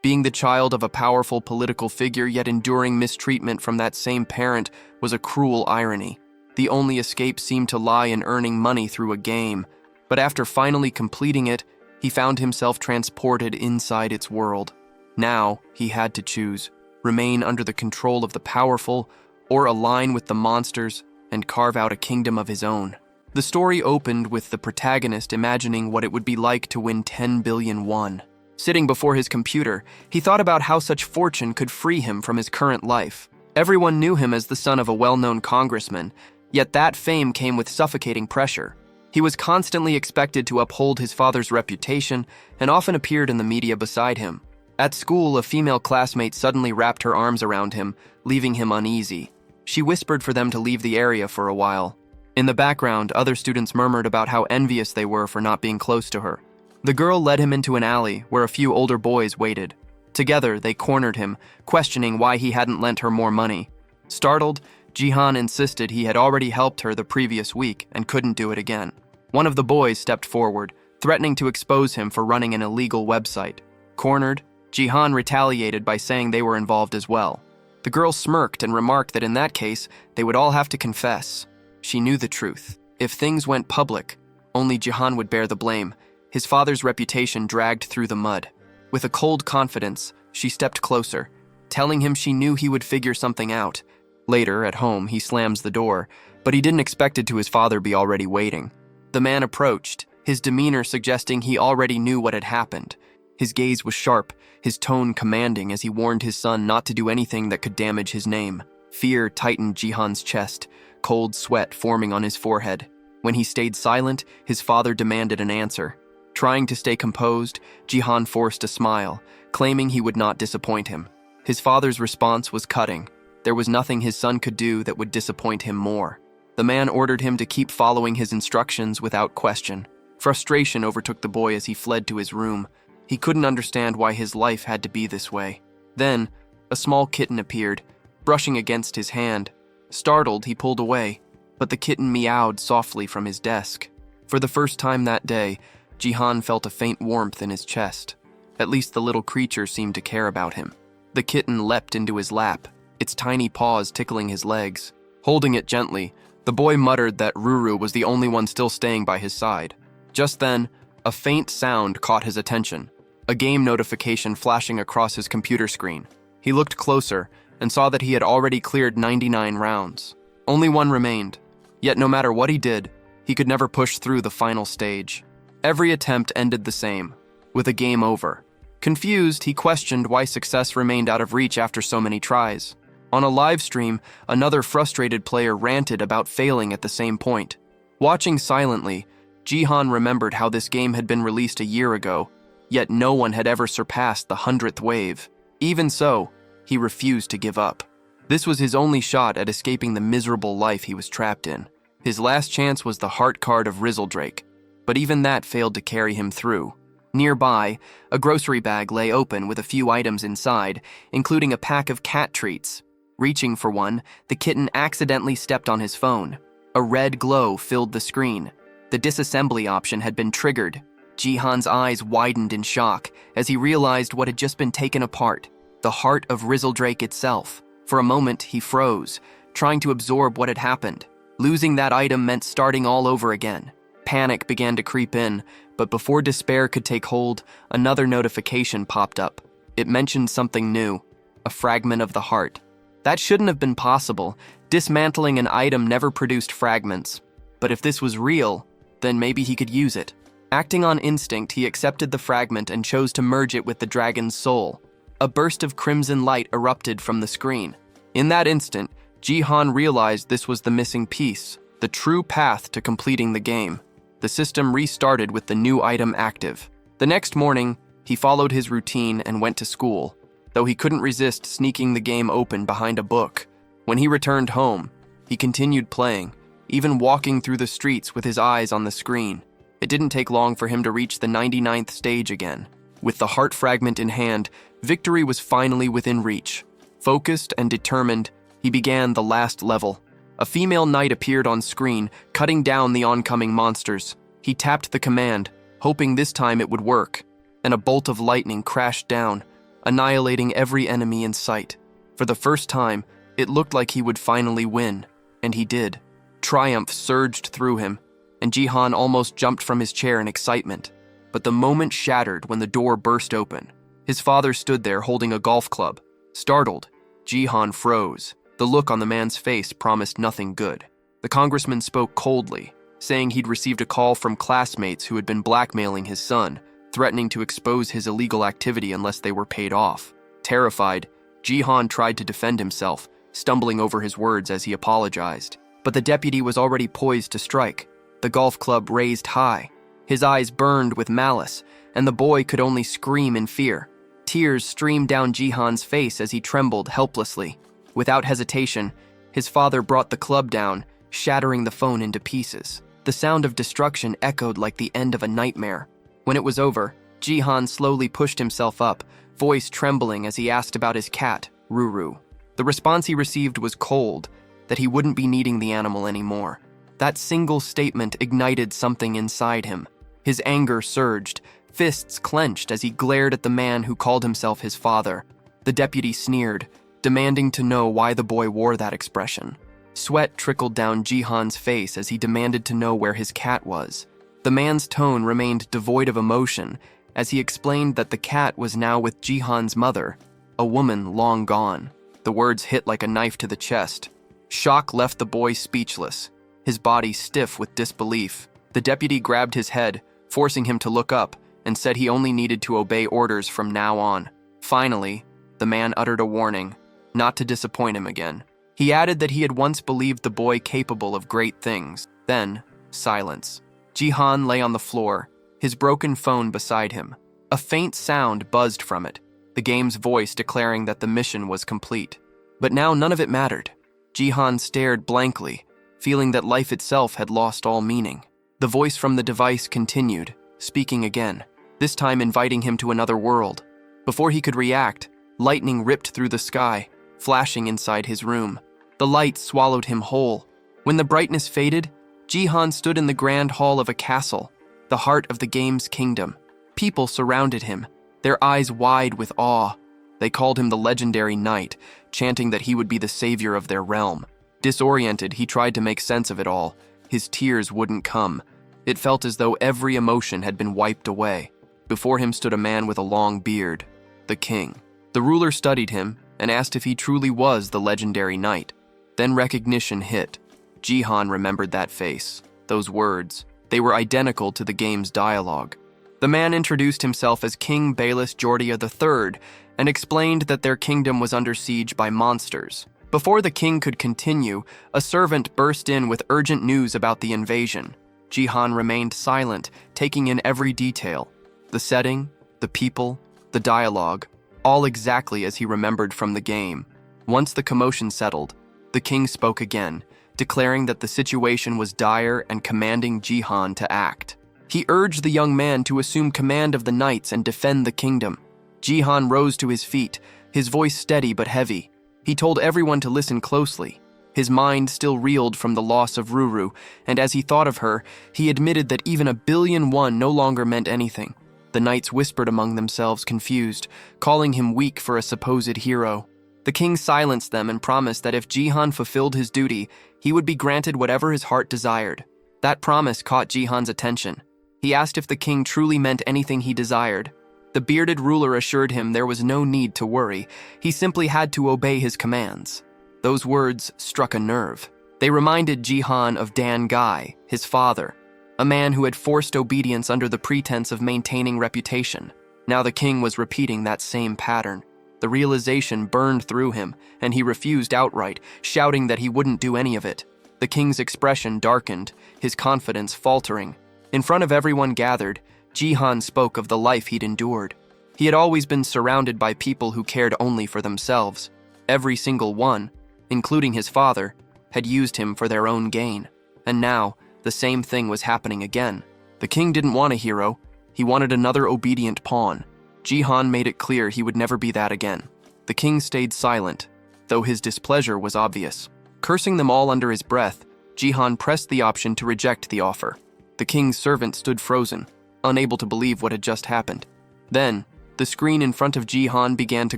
Being the child of a powerful political figure yet enduring mistreatment from that same parent was a cruel irony. The only escape seemed to lie in earning money through a game, but after finally completing it, he found himself transported inside its world. Now, he had to choose: remain under the control of the powerful, or align with the monsters and carve out a kingdom of his own. The story opened with the protagonist imagining what it would be like to win 10 billion won. Sitting before his computer, he thought about how such fortune could free him from his current life. Everyone knew him as the son of a well-known congressman, yet that fame came with suffocating pressure. He was constantly expected to uphold his father's reputation and often appeared in the media beside him. At school, a female classmate suddenly wrapped her arms around him, leaving him uneasy. She whispered for them to leave the area for a while. In the background, other students murmured about how envious they were for not being close to her. The girl led him into an alley where a few older boys waited. Together, they cornered him, questioning why he hadn't lent her more money. Startled, Jihan insisted he had already helped her the previous week and couldn't do it again. One of the boys stepped forward, threatening to expose him for running an illegal website. Cornered, Jihan retaliated by saying they were involved as well. The girl smirked and remarked that in that case, they would all have to confess. She knew the truth. If things went public, only Jihan would bear the blame. His father's reputation dragged through the mud. With a cold confidence, she stepped closer, telling him she knew he would figure something out. Later, at home, he slams the door, but he didn't expect it to his father be already waiting. The man approached, his demeanor suggesting he already knew what had happened. His gaze was sharp, his tone commanding as he warned his son not to do anything that could damage his name. Fear tightened Jihan's chest, cold sweat forming on his forehead. When he stayed silent, his father demanded an answer. Trying to stay composed, Jihan forced a smile, claiming he would not disappoint him. His father's response was cutting. There was nothing his son could do that would disappoint him more. The man ordered him to keep following his instructions without question. Frustration overtook the boy as he fled to his room. He couldn't understand why his life had to be this way. Then, a small kitten appeared, brushing against his hand. Startled, he pulled away, but the kitten meowed softly from his desk. For the first time that day, Jihan felt a faint warmth in his chest. At least the little creature seemed to care about him. The kitten leapt into his lap, its tiny paws tickling his legs. Holding it gently, the boy muttered that Ruru was the only one still staying by his side. Just then, a faint sound caught his attention, a game notification flashing across his computer screen. He looked closer and saw that he had already cleared 99 rounds. Only one remained, yet no matter what he did, he could never push through the final stage. Every attempt ended the same, with a game over. Confused, he questioned why success remained out of reach after so many tries. On a live stream, another frustrated player ranted about failing at the same point. Watching silently, Jihan remembered how this game had been released a year ago, yet no one had ever surpassed the 100th wave. Even so, he refused to give up. This was his only shot at escaping the miserable life he was trapped in. His last chance was the heart card of Rizzledrake, but even that failed to carry him through. Nearby, a grocery bag lay open with a few items inside, including a pack of cat treats. Reaching for one, the kitten accidentally stepped on his phone. A red glow filled the screen. The disassembly option had been triggered. Jihan's eyes widened in shock as he realized what had just been taken apart, the heart of Rizzledrake itself. For a moment, he froze, trying to absorb what had happened. Losing that item meant starting all over again. Panic began to creep in, but before despair could take hold, another notification popped up. It mentioned something new, a fragment of the heart. That shouldn't have been possible. Dismantling an item never produced fragments. But if this was real, then maybe he could use it. Acting on instinct, he accepted the fragment and chose to merge it with the dragon's soul. A burst of crimson light erupted from the screen. In that instant, Jihan realized this was the missing piece, the true path to completing the game. The system restarted with the new item active. The next morning, he followed his routine and went to school, though he couldn't resist sneaking the game open behind a book. When he returned home, he continued playing, even walking through the streets with his eyes on the screen. It didn't take long for him to reach the 99th stage again. With the heart fragment in hand, victory was finally within reach. Focused and determined, he began the last level. A female knight appeared on screen, cutting down the oncoming monsters. He tapped the command, hoping this time it would work, and a bolt of lightning crashed down. annihilating every enemy in sight. For the first time, it looked like he would finally win, and he did. Triumph surged through him, and Jihan almost jumped from his chair in excitement. But the moment shattered when the door burst open. His father stood there holding a golf club. Startled, Jihan froze. The look on the man's face promised nothing good. The congressman spoke coldly, saying he'd received a call from classmates who had been blackmailing his son, threatening to expose his illegal activity unless they were paid off. Terrified, Jihan tried to defend himself, stumbling over his words as he apologized. But the deputy was already poised to strike, the golf club raised high. His eyes burned with malice, and the boy could only scream in fear. Tears streamed down Jihan's face as he trembled helplessly. Without hesitation, his father brought the club down, shattering the phone into pieces. The sound of destruction echoed like the end of a nightmare. When it was over, Jihan slowly pushed himself up, voice trembling as he asked about his cat, Ruru. The response he received was cold, that he wouldn't be needing the animal anymore. That single statement ignited something inside him. His anger surged, fists clenched as he glared at the man who called himself his father. The deputy sneered, demanding to know why the boy wore that expression. Sweat trickled down Jihan's face as he demanded to know where his cat was. The man's tone remained devoid of emotion as he explained that the cat was now with Jihan's mother, a woman long gone. The words hit like a knife to the chest. Shock left the boy speechless, his body stiff with disbelief. The deputy grabbed his head, forcing him to look up, and said he only needed to obey orders from now on. Finally, the man uttered a warning, not to disappoint him again. He added that he had once believed the boy capable of great things. Then, silence. Jihan lay on the floor, his broken phone beside him. A faint sound buzzed from it, the game's voice declaring that the mission was complete. But now none of it mattered. Jihan stared blankly, feeling that life itself had lost all meaning. The voice from the device continued, speaking again, this time inviting him to another world. Before he could react, lightning ripped through the sky, flashing inside his room. The light swallowed him whole. When the brightness faded, Jihan stood in the grand hall of a castle, the heart of the game's kingdom. People surrounded him, their eyes wide with awe. They called him the legendary knight, chanting that he would be the savior of their realm. Disoriented, he tried to make sense of it all. His tears wouldn't come. It felt as though every emotion had been wiped away. Before him stood a man with a long beard, the king. The ruler studied him and asked if he truly was the legendary knight. Then recognition hit. Jihan remembered that face, those words. They were identical to the game's dialogue. The man introduced himself as King Bayless Jordia III and explained that their kingdom was under siege by monsters. Before the king could continue, a servant burst in with urgent news about the invasion. Jihan remained silent, taking in every detail. The setting, the people, the dialogue, all exactly as he remembered from the game. Once the commotion settled, the king spoke again, declaring that the situation was dire and commanding Jihan to act. He urged the young man to assume command of the knights and defend the kingdom. Jihan rose to his feet, his voice steady but heavy. He told everyone to listen closely. His mind still reeled from the loss of Ruru, and as he thought of her, he admitted that even 1,000,000,001 no longer meant anything. The knights whispered among themselves, confused, calling him weak for a supposed hero. The king silenced them and promised that if Jihan fulfilled his duty, he would be granted whatever his heart desired. That promise caught Jihan's attention. He asked if the king truly meant anything he desired. The bearded ruler assured him there was no need to worry. He simply had to obey his commands. Those words struck a nerve. They reminded Jihan of Dan Guy, his father, a man who had forced obedience under the pretense of maintaining reputation. Now the king was repeating that same pattern. The realization burned through him, and he refused outright, shouting that he wouldn't do any of it. The king's expression darkened, his confidence faltering. In front of everyone gathered, Jihan spoke of the life he'd endured. He had always been surrounded by people who cared only for themselves. Every single one, including his father, had used him for their own gain. And now, the same thing was happening again. The king didn't want a hero. He wanted another obedient pawn. Jihan made it clear he would never be that again. The king stayed silent, though his displeasure was obvious. Cursing them all under his breath, Jihan pressed the option to reject the offer. The king's servant stood frozen, unable to believe what had just happened. Then, the screen in front of Jihan began to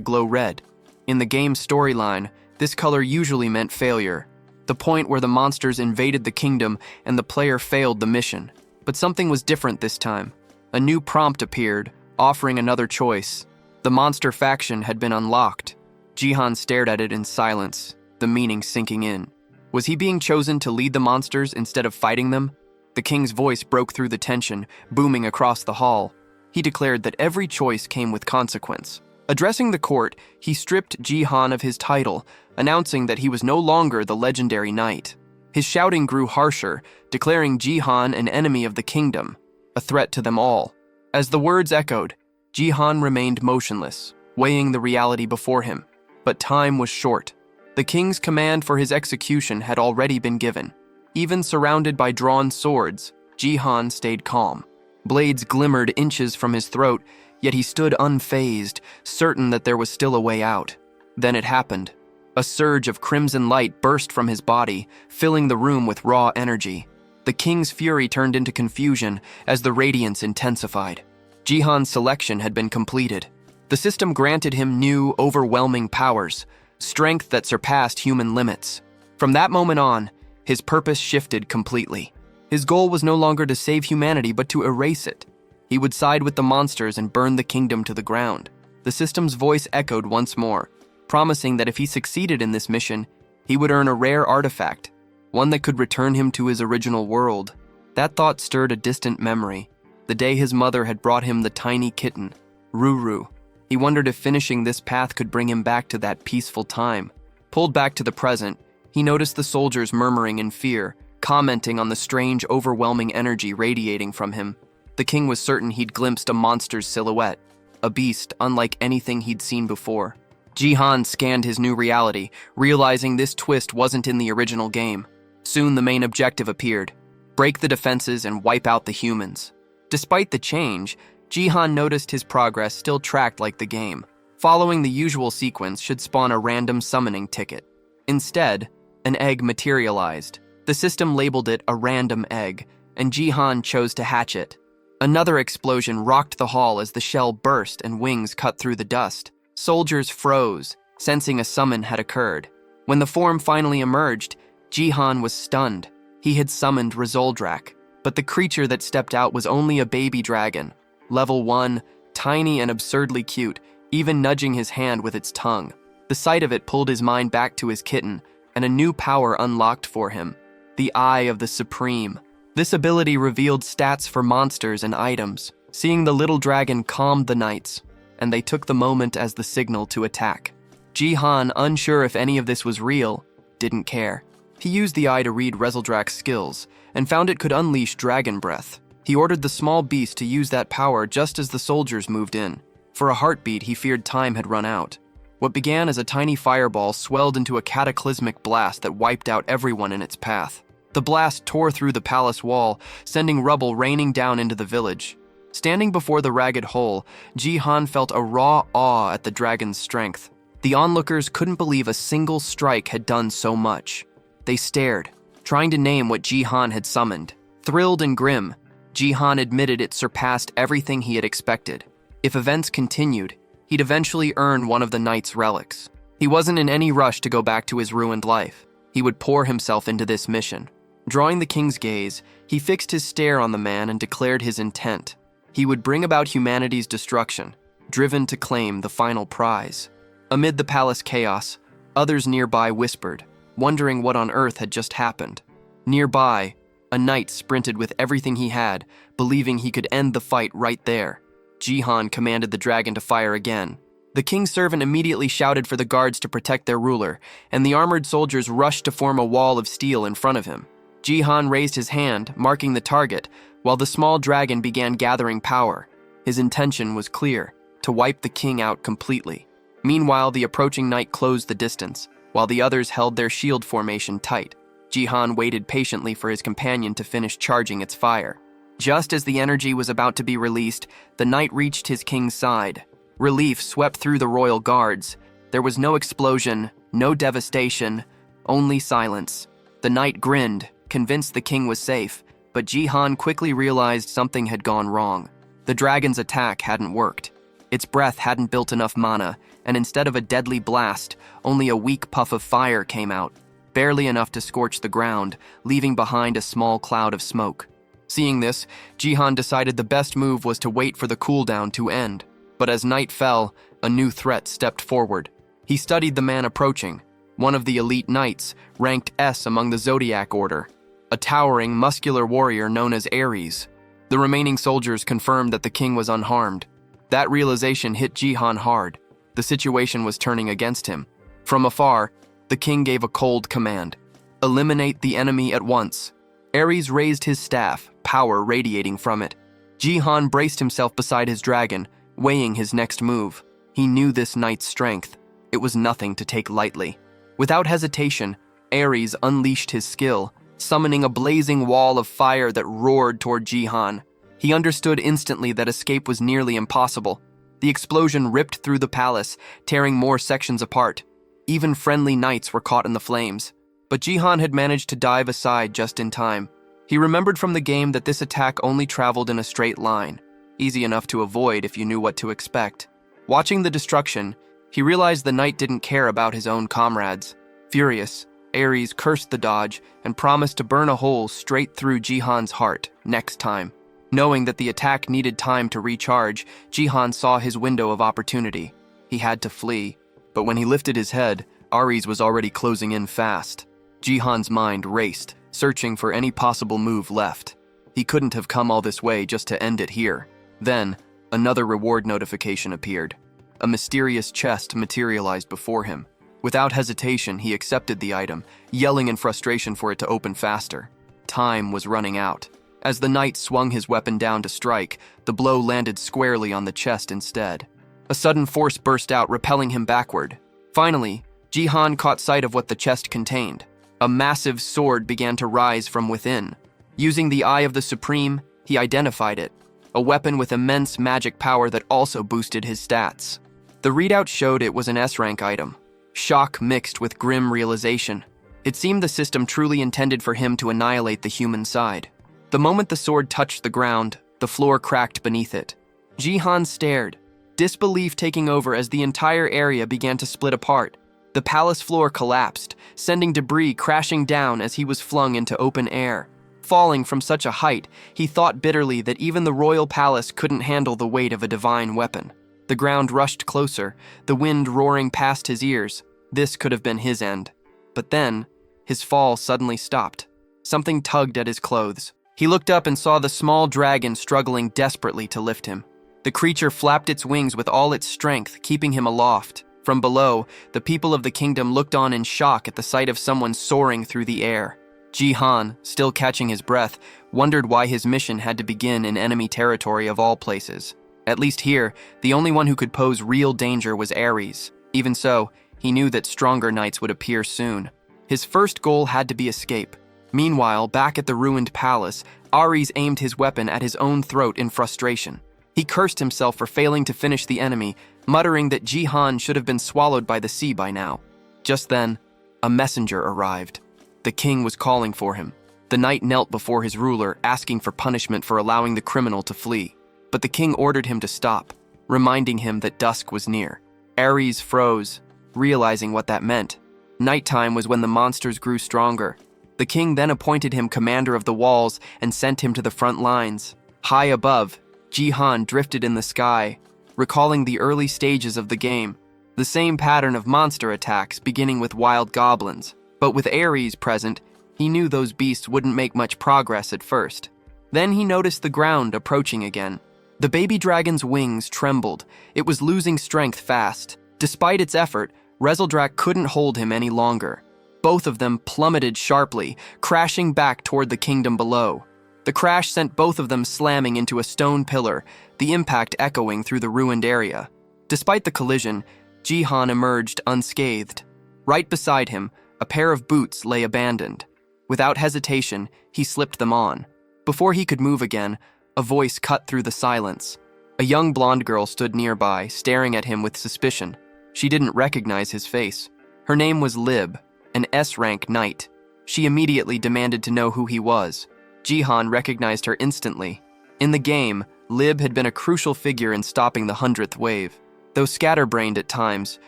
glow red. In the game's storyline, this color usually meant failure, the point where the monsters invaded the kingdom and the player failed the mission. But something was different this time. A new prompt appeared, offering another choice. The monster faction had been unlocked. Jihan stared at it in silence, the meaning sinking in. Was he being chosen to lead the monsters instead of fighting them? The king's voice broke through the tension, booming across the hall. He declared that every choice came with consequence. Addressing the court, he stripped Jihan of his title, announcing that he was no longer the legendary knight. His shouting grew harsher, declaring Jihan an enemy of the kingdom, a threat to them all. As the words echoed, Jihan remained motionless, weighing the reality before him. But time was short. The king's command for his execution had already been given. Even surrounded by drawn swords, Jihan stayed calm. Blades glimmered inches from his throat, yet he stood unfazed, certain that there was still a way out. Then it happened. A surge of crimson light burst from his body, filling the room with raw energy. The king's fury turned into confusion as the radiance intensified. Jihan's selection had been completed. The system granted him new, overwhelming powers, strength that surpassed human limits. From that moment on, his purpose shifted completely. His goal was no longer to save humanity, but to erase it. He would side with the monsters and burn the kingdom to the ground. The system's voice echoed once more, promising that if he succeeded in this mission, he would earn a rare artifact, one that could return him to his original world. That thought stirred a distant memory, the day his mother had brought him the tiny kitten, Ruru. He wondered if finishing this path could bring him back to that peaceful time. Pulled back to the present, he noticed the soldiers murmuring in fear, commenting on the strange, overwhelming energy radiating from him. The king was certain he'd glimpsed a monster's silhouette, a beast unlike anything he'd seen before. Jihan scanned his new reality, realizing this twist wasn't in the original game. Soon the main objective appeared: break the defenses and wipe out the humans. Despite the change, Jihan noticed his progress still tracked like the game. Following the usual sequence should spawn a random summoning ticket. Instead, an egg materialized. The system labeled it a random egg, and Jihan chose to hatch it. Another explosion rocked the hall as the shell burst and wings cut through the dust. Soldiers froze, sensing a summon had occurred. When the form finally emerged, Jihan was stunned. He had summoned Rezoldrak, but the creature that stepped out was only a baby dragon. Level 1, tiny and absurdly cute, even nudging his hand with its tongue. The sight of it pulled his mind back to his kitten, and a new power unlocked for him: the Eye of the Supreme. This ability revealed stats for monsters and items. Seeing the little dragon calmed the knights, and they took the moment as the signal to attack. Jihan, unsure if any of this was real, didn't care. He used the eye to read Rezoldrak's skills, and found it could unleash dragon breath. He ordered the small beast to use that power just as the soldiers moved in. For a heartbeat, he feared time had run out. What began as a tiny fireball swelled into a cataclysmic blast that wiped out everyone in its path. The blast tore through the palace wall, sending rubble raining down into the village. Standing before the ragged hole, Jihan felt a raw awe at the dragon's strength. The onlookers couldn't believe a single strike had done so much. They stared, trying to name what Jihan had summoned. Thrilled and grim, Jihan admitted it surpassed everything he had expected. If events continued, he'd eventually earn one of the knight's relics. He wasn't in any rush to go back to his ruined life. He would pour himself into this mission. Drawing the king's gaze, he fixed his stare on the man and declared his intent. He would bring about humanity's destruction, driven to claim the final prize. Amid the palace chaos, others nearby whispered, wondering what on earth had just happened. Nearby, a knight sprinted with everything he had, believing he could end the fight right there. Jihan commanded the dragon to fire again. The king's servant immediately shouted for the guards to protect their ruler, and the armored soldiers rushed to form a wall of steel in front of him. Jihan raised his hand, marking the target, while the small dragon began gathering power. His intention was clear: to wipe the king out completely. Meanwhile, the approaching knight closed the distance, while the others held their shield formation tight. Jihan waited patiently for his companion to finish charging its fire. Just as the energy was about to be released, the knight reached his king's side. Relief swept through the royal guards. There was no explosion, no devastation, only silence. The knight grinned, convinced the king was safe, but Jihan quickly realized something had gone wrong. The dragon's attack hadn't worked. Its breath hadn't built enough mana, and instead of a deadly blast, only a weak puff of fire came out, barely enough to scorch the ground, leaving behind a small cloud of smoke. Seeing this, Jihan decided the best move was to wait for the cooldown to end. But as night fell, a new threat stepped forward. He studied the man approaching, one of the elite knights, ranked S among the Zodiac Order, a towering, muscular warrior known as Ares. The remaining soldiers confirmed that the king was unharmed. That realization hit Jihan hard. The situation was turning against him. From afar, the king gave a cold command. Eliminate the enemy at once. Ares raised his staff, power radiating from it. Jihan braced himself beside his dragon, weighing his next move. He knew this knight's strength. It was nothing to take lightly. Without hesitation, Ares unleashed his skill, summoning a blazing wall of fire that roared toward Jihan. He understood instantly that escape was nearly impossible. The explosion ripped through the palace, tearing more sections apart. Even friendly knights were caught in the flames. But Jihan had managed to dive aside just in time. He remembered from the game that this attack only traveled in a straight line, easy enough to avoid if you knew what to expect. Watching the destruction, he realized the knight didn't care about his own comrades. Furious, Ares cursed the dodge and promised to burn a hole straight through Jihan's heart next time. Knowing that the attack needed time to recharge, Jihan saw his window of opportunity. He had to flee, but when he lifted his head, Ares was already closing in fast. Jihan's mind raced, searching for any possible move left. He couldn't have come all this way just to end it here. Then, another reward notification appeared. A mysterious chest materialized before him. Without hesitation, he accepted the item, yelling in frustration for it to open faster. Time was running out. As the knight swung his weapon down to strike, the blow landed squarely on the chest instead. A sudden force burst out, repelling him backward. Finally, Jihan caught sight of what the chest contained. A massive sword began to rise from within. Using the Eye of the Supreme, he identified it, a weapon with immense magic power that also boosted his stats. The readout showed it was an S-rank item. Shock mixed with grim realization. It seemed the system truly intended for him to annihilate the human side. The moment the sword touched the ground, the floor cracked beneath it. Jihan stared, disbelief taking over as the entire area began to split apart. The palace floor collapsed, sending debris crashing down as he was flung into open air. Falling from such a height, he thought bitterly that even the royal palace couldn't handle the weight of a divine weapon. The ground rushed closer, the wind roaring past his ears. This could have been his end. But then, his fall suddenly stopped. Something tugged at his clothes. He looked up and saw the small dragon struggling desperately to lift him. The creature flapped its wings with all its strength, keeping him aloft. From below, the people of the kingdom looked on in shock at the sight of someone soaring through the air. Jihan, still catching his breath, wondered why his mission had to begin in enemy territory of all places. At least here, the only one who could pose real danger was Ares. Even so, he knew that stronger knights would appear soon. His first goal had to be escape. Meanwhile, back at the ruined palace, Ares aimed his weapon at his own throat in frustration. He cursed himself for failing to finish the enemy, muttering that Jihan should have been swallowed by the sea by now. Just then, a messenger arrived. The king was calling for him. The knight knelt before his ruler, asking for punishment for allowing the criminal to flee. But the king ordered him to stop, reminding him that dusk was near. Ares froze, realizing what that meant. Nighttime was when the monsters grew stronger. The king then appointed him commander of the walls and sent him to the front lines. High above, Jihan drifted in the sky, recalling the early stages of the game. The same pattern of monster attacks, beginning with wild goblins. But with Ares present, he knew those beasts wouldn't make much progress at first. Then he noticed the ground approaching again. The baby dragon's wings trembled. It was losing strength fast. Despite its effort, Rezeldrak couldn't hold him any longer. Both of them plummeted sharply, crashing back toward the kingdom below. The crash sent both of them slamming into a stone pillar, the impact echoing through the ruined area. Despite the collision, Jihan emerged unscathed. Right beside him, a pair of boots lay abandoned. Without hesitation, he slipped them on. Before he could move again, a voice cut through the silence. A young blonde girl stood nearby, staring at him with suspicion. She didn't recognize his face. Her name was Lib, an S-rank knight. She immediately demanded to know who he was. Jihan recognized her instantly. In the game, Lib had been a crucial figure in stopping the 100th wave. Though scatterbrained at times,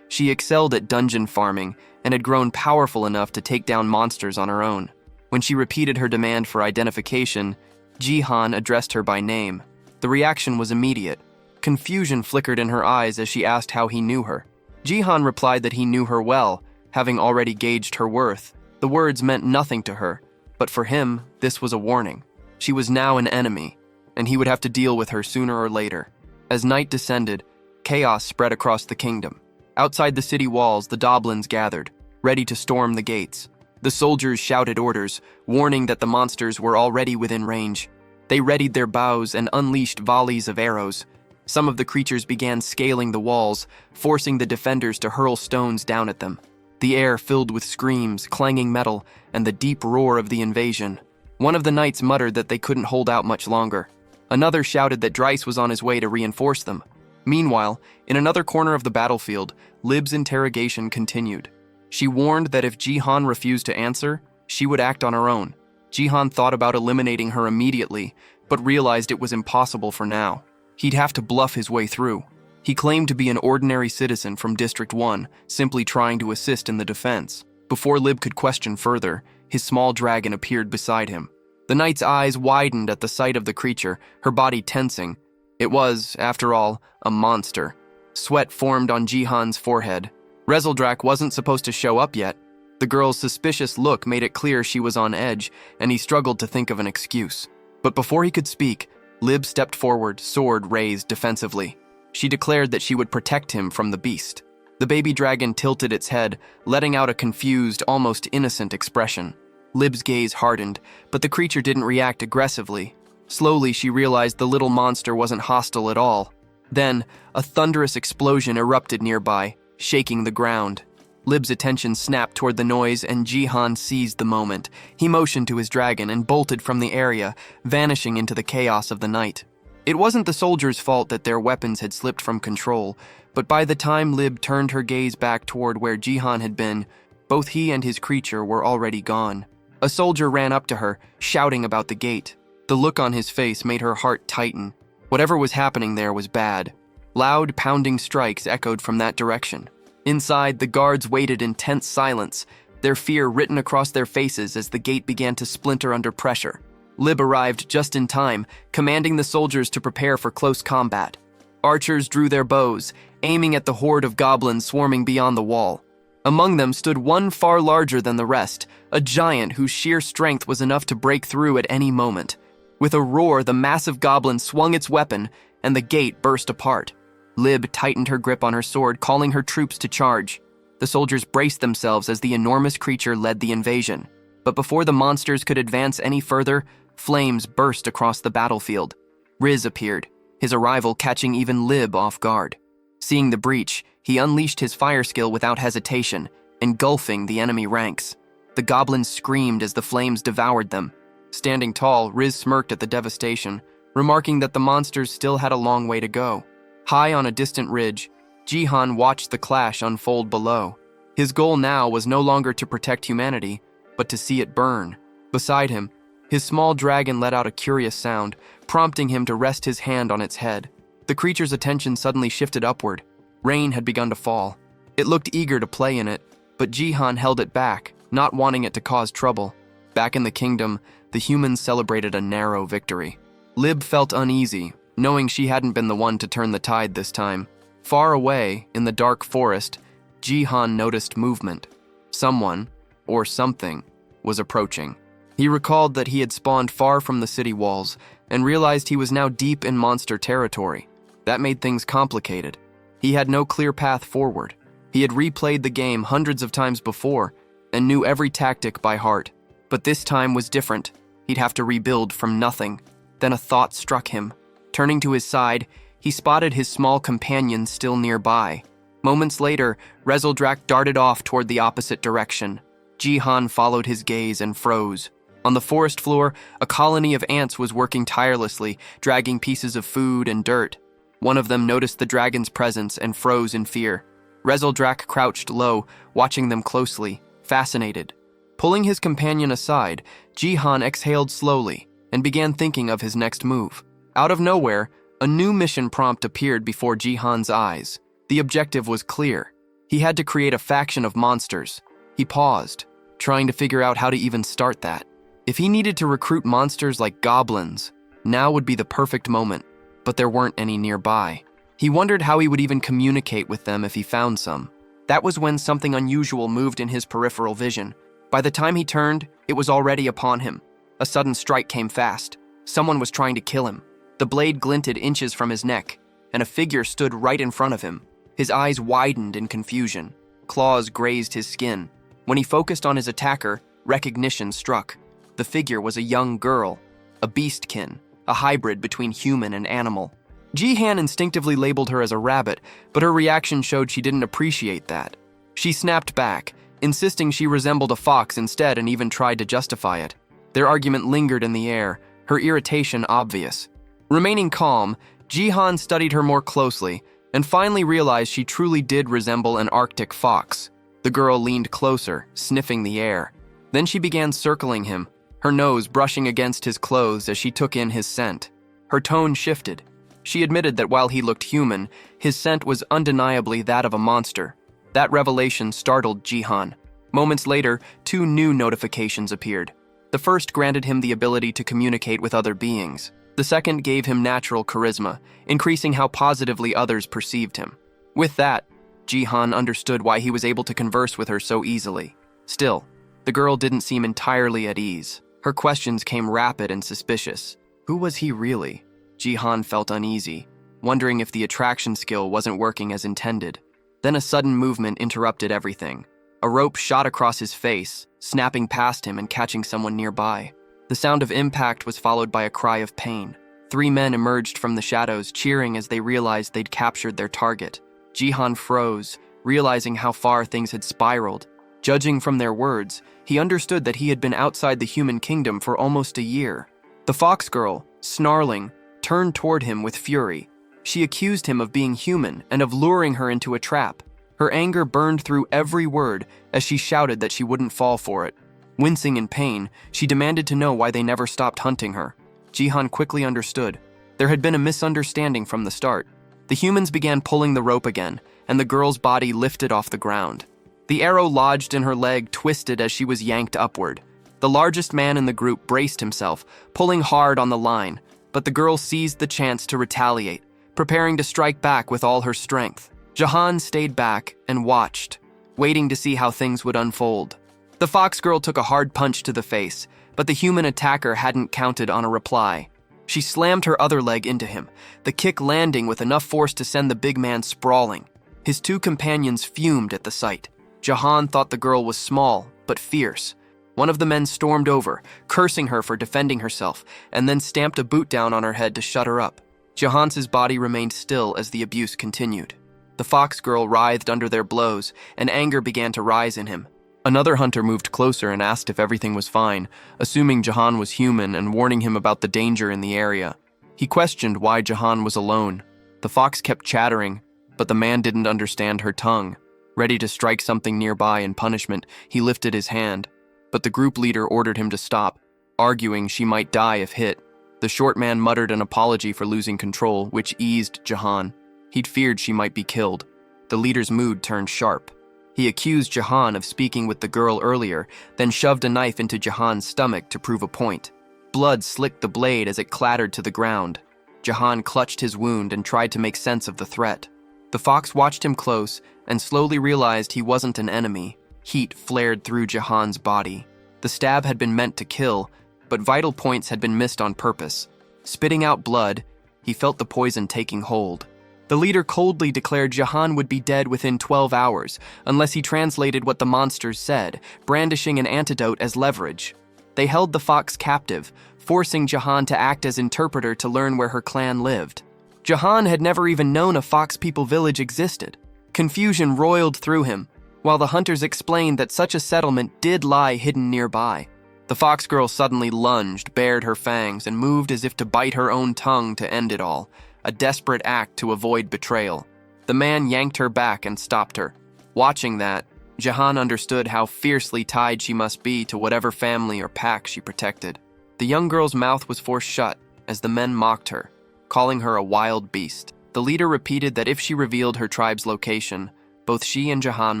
she excelled at dungeon farming and had grown powerful enough to take down monsters on her own. When she repeated her demand for identification, Jihan addressed her by name. The reaction was immediate. Confusion flickered in her eyes as she asked how he knew her. Jihan replied that he knew her well, having already gauged her worth. The words meant nothing to her, but for him, this was a warning. She was now an enemy, and he would have to deal with her sooner or later. As night descended, chaos spread across the kingdom. Outside the city walls, the Doblins gathered, ready to storm the gates. The soldiers shouted orders, warning that the monsters were already within range. They readied their bows and unleashed volleys of arrows. Some of the creatures began scaling the walls, forcing the defenders to hurl stones down at them. The air filled with screams, clanging metal, and the deep roar of the invasion. One of the knights muttered that they couldn't hold out much longer. Another shouted that Dryce was on his way to reinforce them. Meanwhile, in another corner of the battlefield, Lib's interrogation continued. She warned that if Jihan refused to answer, she would act on her own. Jihan thought about eliminating her immediately, but realized it was impossible for now. He'd have to bluff his way through. He claimed to be an ordinary citizen from District 1, simply trying to assist in the defense. Before Lib could question further, his small dragon appeared beside him. The knight's eyes widened at the sight of the creature, her body tensing. It was, after all, a monster. Sweat formed on Jihan's forehead. Rezeldrak wasn't supposed to show up yet. The girl's suspicious look made it clear she was on edge, and he struggled to think of an excuse. But before he could speak, Lib stepped forward, sword raised defensively. She declared that she would protect him from the beast. The baby dragon tilted its head, letting out a confused, almost innocent expression. Lib's gaze hardened, but the creature didn't react aggressively. Slowly, she realized the little monster wasn't hostile at all. Then, a thunderous explosion erupted nearby, shaking the ground. Lib's attention snapped toward the noise, and Jihan seized the moment. He motioned to his dragon and bolted from the area, vanishing into the chaos of the night. It wasn't the soldiers' fault that their weapons had slipped from control, but by the time Lib turned her gaze back toward where Jihan had been, both he and his creature were already gone. A soldier ran up to her, shouting about the gate. The look on his face made her heart tighten. Whatever was happening there was bad. Loud, pounding strikes echoed from that direction. Inside, the guards waited in tense silence, their fear written across their faces as the gate began to splinter under pressure. Lib arrived just in time, commanding the soldiers to prepare for close combat. Archers drew their bows, aiming at the horde of goblins swarming beyond the wall. Among them stood one far larger than the rest, a giant whose sheer strength was enough to break through at any moment. With a roar, the massive goblin swung its weapon, and the gate burst apart. Lib tightened her grip on her sword, calling her troops to charge. The soldiers braced themselves as the enormous creature led the invasion. But before the monsters could advance any further, flames burst across the battlefield. Riz appeared, his arrival catching even Lib off guard. Seeing the breach, he unleashed his fire skill without hesitation, engulfing the enemy ranks. The goblins screamed as the flames devoured them. Standing tall, Riz smirked at the devastation, remarking that the monsters still had a long way to go. High on a distant ridge, Jihan watched the clash unfold below. His goal now was no longer to protect humanity, but to see it burn. Beside him, his small dragon let out a curious sound, prompting him to rest his hand on its head. The creature's attention suddenly shifted upward. Rain had begun to fall. It looked eager to play in it, but Jihan held it back, not wanting it to cause trouble. Back in the kingdom, the humans celebrated a narrow victory. Lib felt uneasy, knowing she hadn't been the one to turn the tide this time. Far away, in the dark forest, Jihan noticed movement. Someone, or something, was approaching. He recalled that he had spawned far from the city walls, and realized he was now deep in monster territory. That made things complicated. He had no clear path forward. He had replayed the game hundreds of times before, and knew every tactic by heart. But this time was different. He'd have to rebuild from nothing. Then a thought struck him. Turning to his side, he spotted his small companion still nearby. Moments later, Rezeldrak darted off toward the opposite direction. Jihan followed his gaze and froze. On the forest floor, a colony of ants was working tirelessly, dragging pieces of food and dirt. One of them noticed the dragon's presence and froze in fear. Rezeldrak crouched low, watching them closely, fascinated. Pulling his companion aside, Jihan exhaled slowly and began thinking of his next move. Out of nowhere, a new mission prompt appeared before Jihan's eyes. The objective was clear. He had to create a faction of monsters. He paused, trying to figure out how to even start that. If he needed to recruit monsters like goblins, now would be the perfect moment, but there weren't any nearby. He wondered how he would even communicate with them if he found some. That was when something unusual moved in his peripheral vision. By the time he turned, it was already upon him. A sudden strike came fast. Someone was trying to kill him. The blade glinted inches from his neck, and a figure stood right in front of him. His eyes widened in confusion. Claws grazed his skin. When he focused on his attacker, recognition struck. The figure was a young girl, a beastkin, a hybrid between human and animal. Jihan instinctively labeled her as a rabbit, but her reaction showed she didn't appreciate that. She snapped back, insisting she resembled a fox instead, and even tried to justify it. Their argument lingered in the air, her irritation obvious. Remaining calm, Jihan studied her more closely and finally realized she truly did resemble an Arctic fox. The girl leaned closer, sniffing the air. Then she began circling him, her nose brushing against his clothes as she took in his scent. Her tone shifted. She admitted that while he looked human, his scent was undeniably that of a monster. That revelation startled Jihan. Moments later, 2 new notifications appeared. The first granted him the ability to communicate with other beings. The second gave him natural charisma, increasing how positively others perceived him. With that, Jihan understood why he was able to converse with her so easily. Still, the girl didn't seem entirely at ease. Her questions came rapid and suspicious. Who was he really? Jihan felt uneasy, wondering if the attraction skill wasn't working as intended. Then a sudden movement interrupted everything. A rope shot across his face, snapping past him and catching someone nearby. The sound of impact was followed by a cry of pain. 3 men emerged from the shadows, cheering as they realized they'd captured their target. Jihan froze, realizing how far things had spiraled. Judging from their words, he understood that he had been outside the human kingdom for almost a year. The fox girl, snarling, turned toward him with fury. She accused him of being human and of luring her into a trap. Her anger burned through every word as she shouted that she wouldn't fall for it. Wincing in pain, she demanded to know why they never stopped hunting her. Jihan quickly understood. There had been a misunderstanding from the start. The humans began pulling the rope again, and the girl's body lifted off the ground. The arrow lodged in her leg twisted as she was yanked upward. The largest man in the group braced himself, pulling hard on the line, but the girl seized the chance to retaliate, preparing to strike back with all her strength. Jihan stayed back and watched, waiting to see how things would unfold. The fox girl took a hard punch to the face, but the human attacker hadn't counted on a reply. She slammed her other leg into him, the kick landing with enough force to send the big man sprawling. His 2 companions fumed at the sight. Jihan thought the girl was small, but fierce. One of the men stormed over, cursing her for defending herself, and then stamped a boot down on her head to shut her up. Jihan's body remained still as the abuse continued. The fox girl writhed under their blows, and anger began to rise in him. Another hunter moved closer and asked if everything was fine, assuming Jihan was human and warning him about the danger in the area. He questioned why Jihan was alone. The fox kept chattering, but the man didn't understand her tongue. Ready to strike something nearby in punishment, he lifted his hand, but the group leader ordered him to stop, arguing she might die if hit. The short man muttered an apology for losing control, which eased Jihan. He'd feared she might be killed. The leader's mood turned sharp. He accused Jihan of speaking with the girl earlier, then shoved a knife into Jihan's stomach to prove a point. Blood slicked the blade as it clattered to the ground. Jihan clutched his wound and tried to make sense of the threat. The fox watched him close and slowly realized he wasn't an enemy. Heat flared through Jihan's body. The stab had been meant to kill, but vital points had been missed on purpose. Spitting out blood, he felt the poison taking hold. The leader coldly declared Jihan would be dead within 12 hours, unless he translated what the monsters said, brandishing an antidote as leverage. They held the fox captive, forcing Jihan to act as interpreter to learn where her clan lived. Jihan had never even known a fox people village existed. Confusion roiled through him, while the hunters explained that such a settlement did lie hidden nearby. The fox girl suddenly lunged, bared her fangs, and moved as if to bite her own tongue to end it all, a desperate act to avoid betrayal. The man yanked her back and stopped her. Watching that, Jihan understood how fiercely tied she must be to whatever family or pack she protected. The young girl's mouth was forced shut as the men mocked her. calling her a wild beast. The leader repeated that if she revealed her tribe's location, both she and Jahan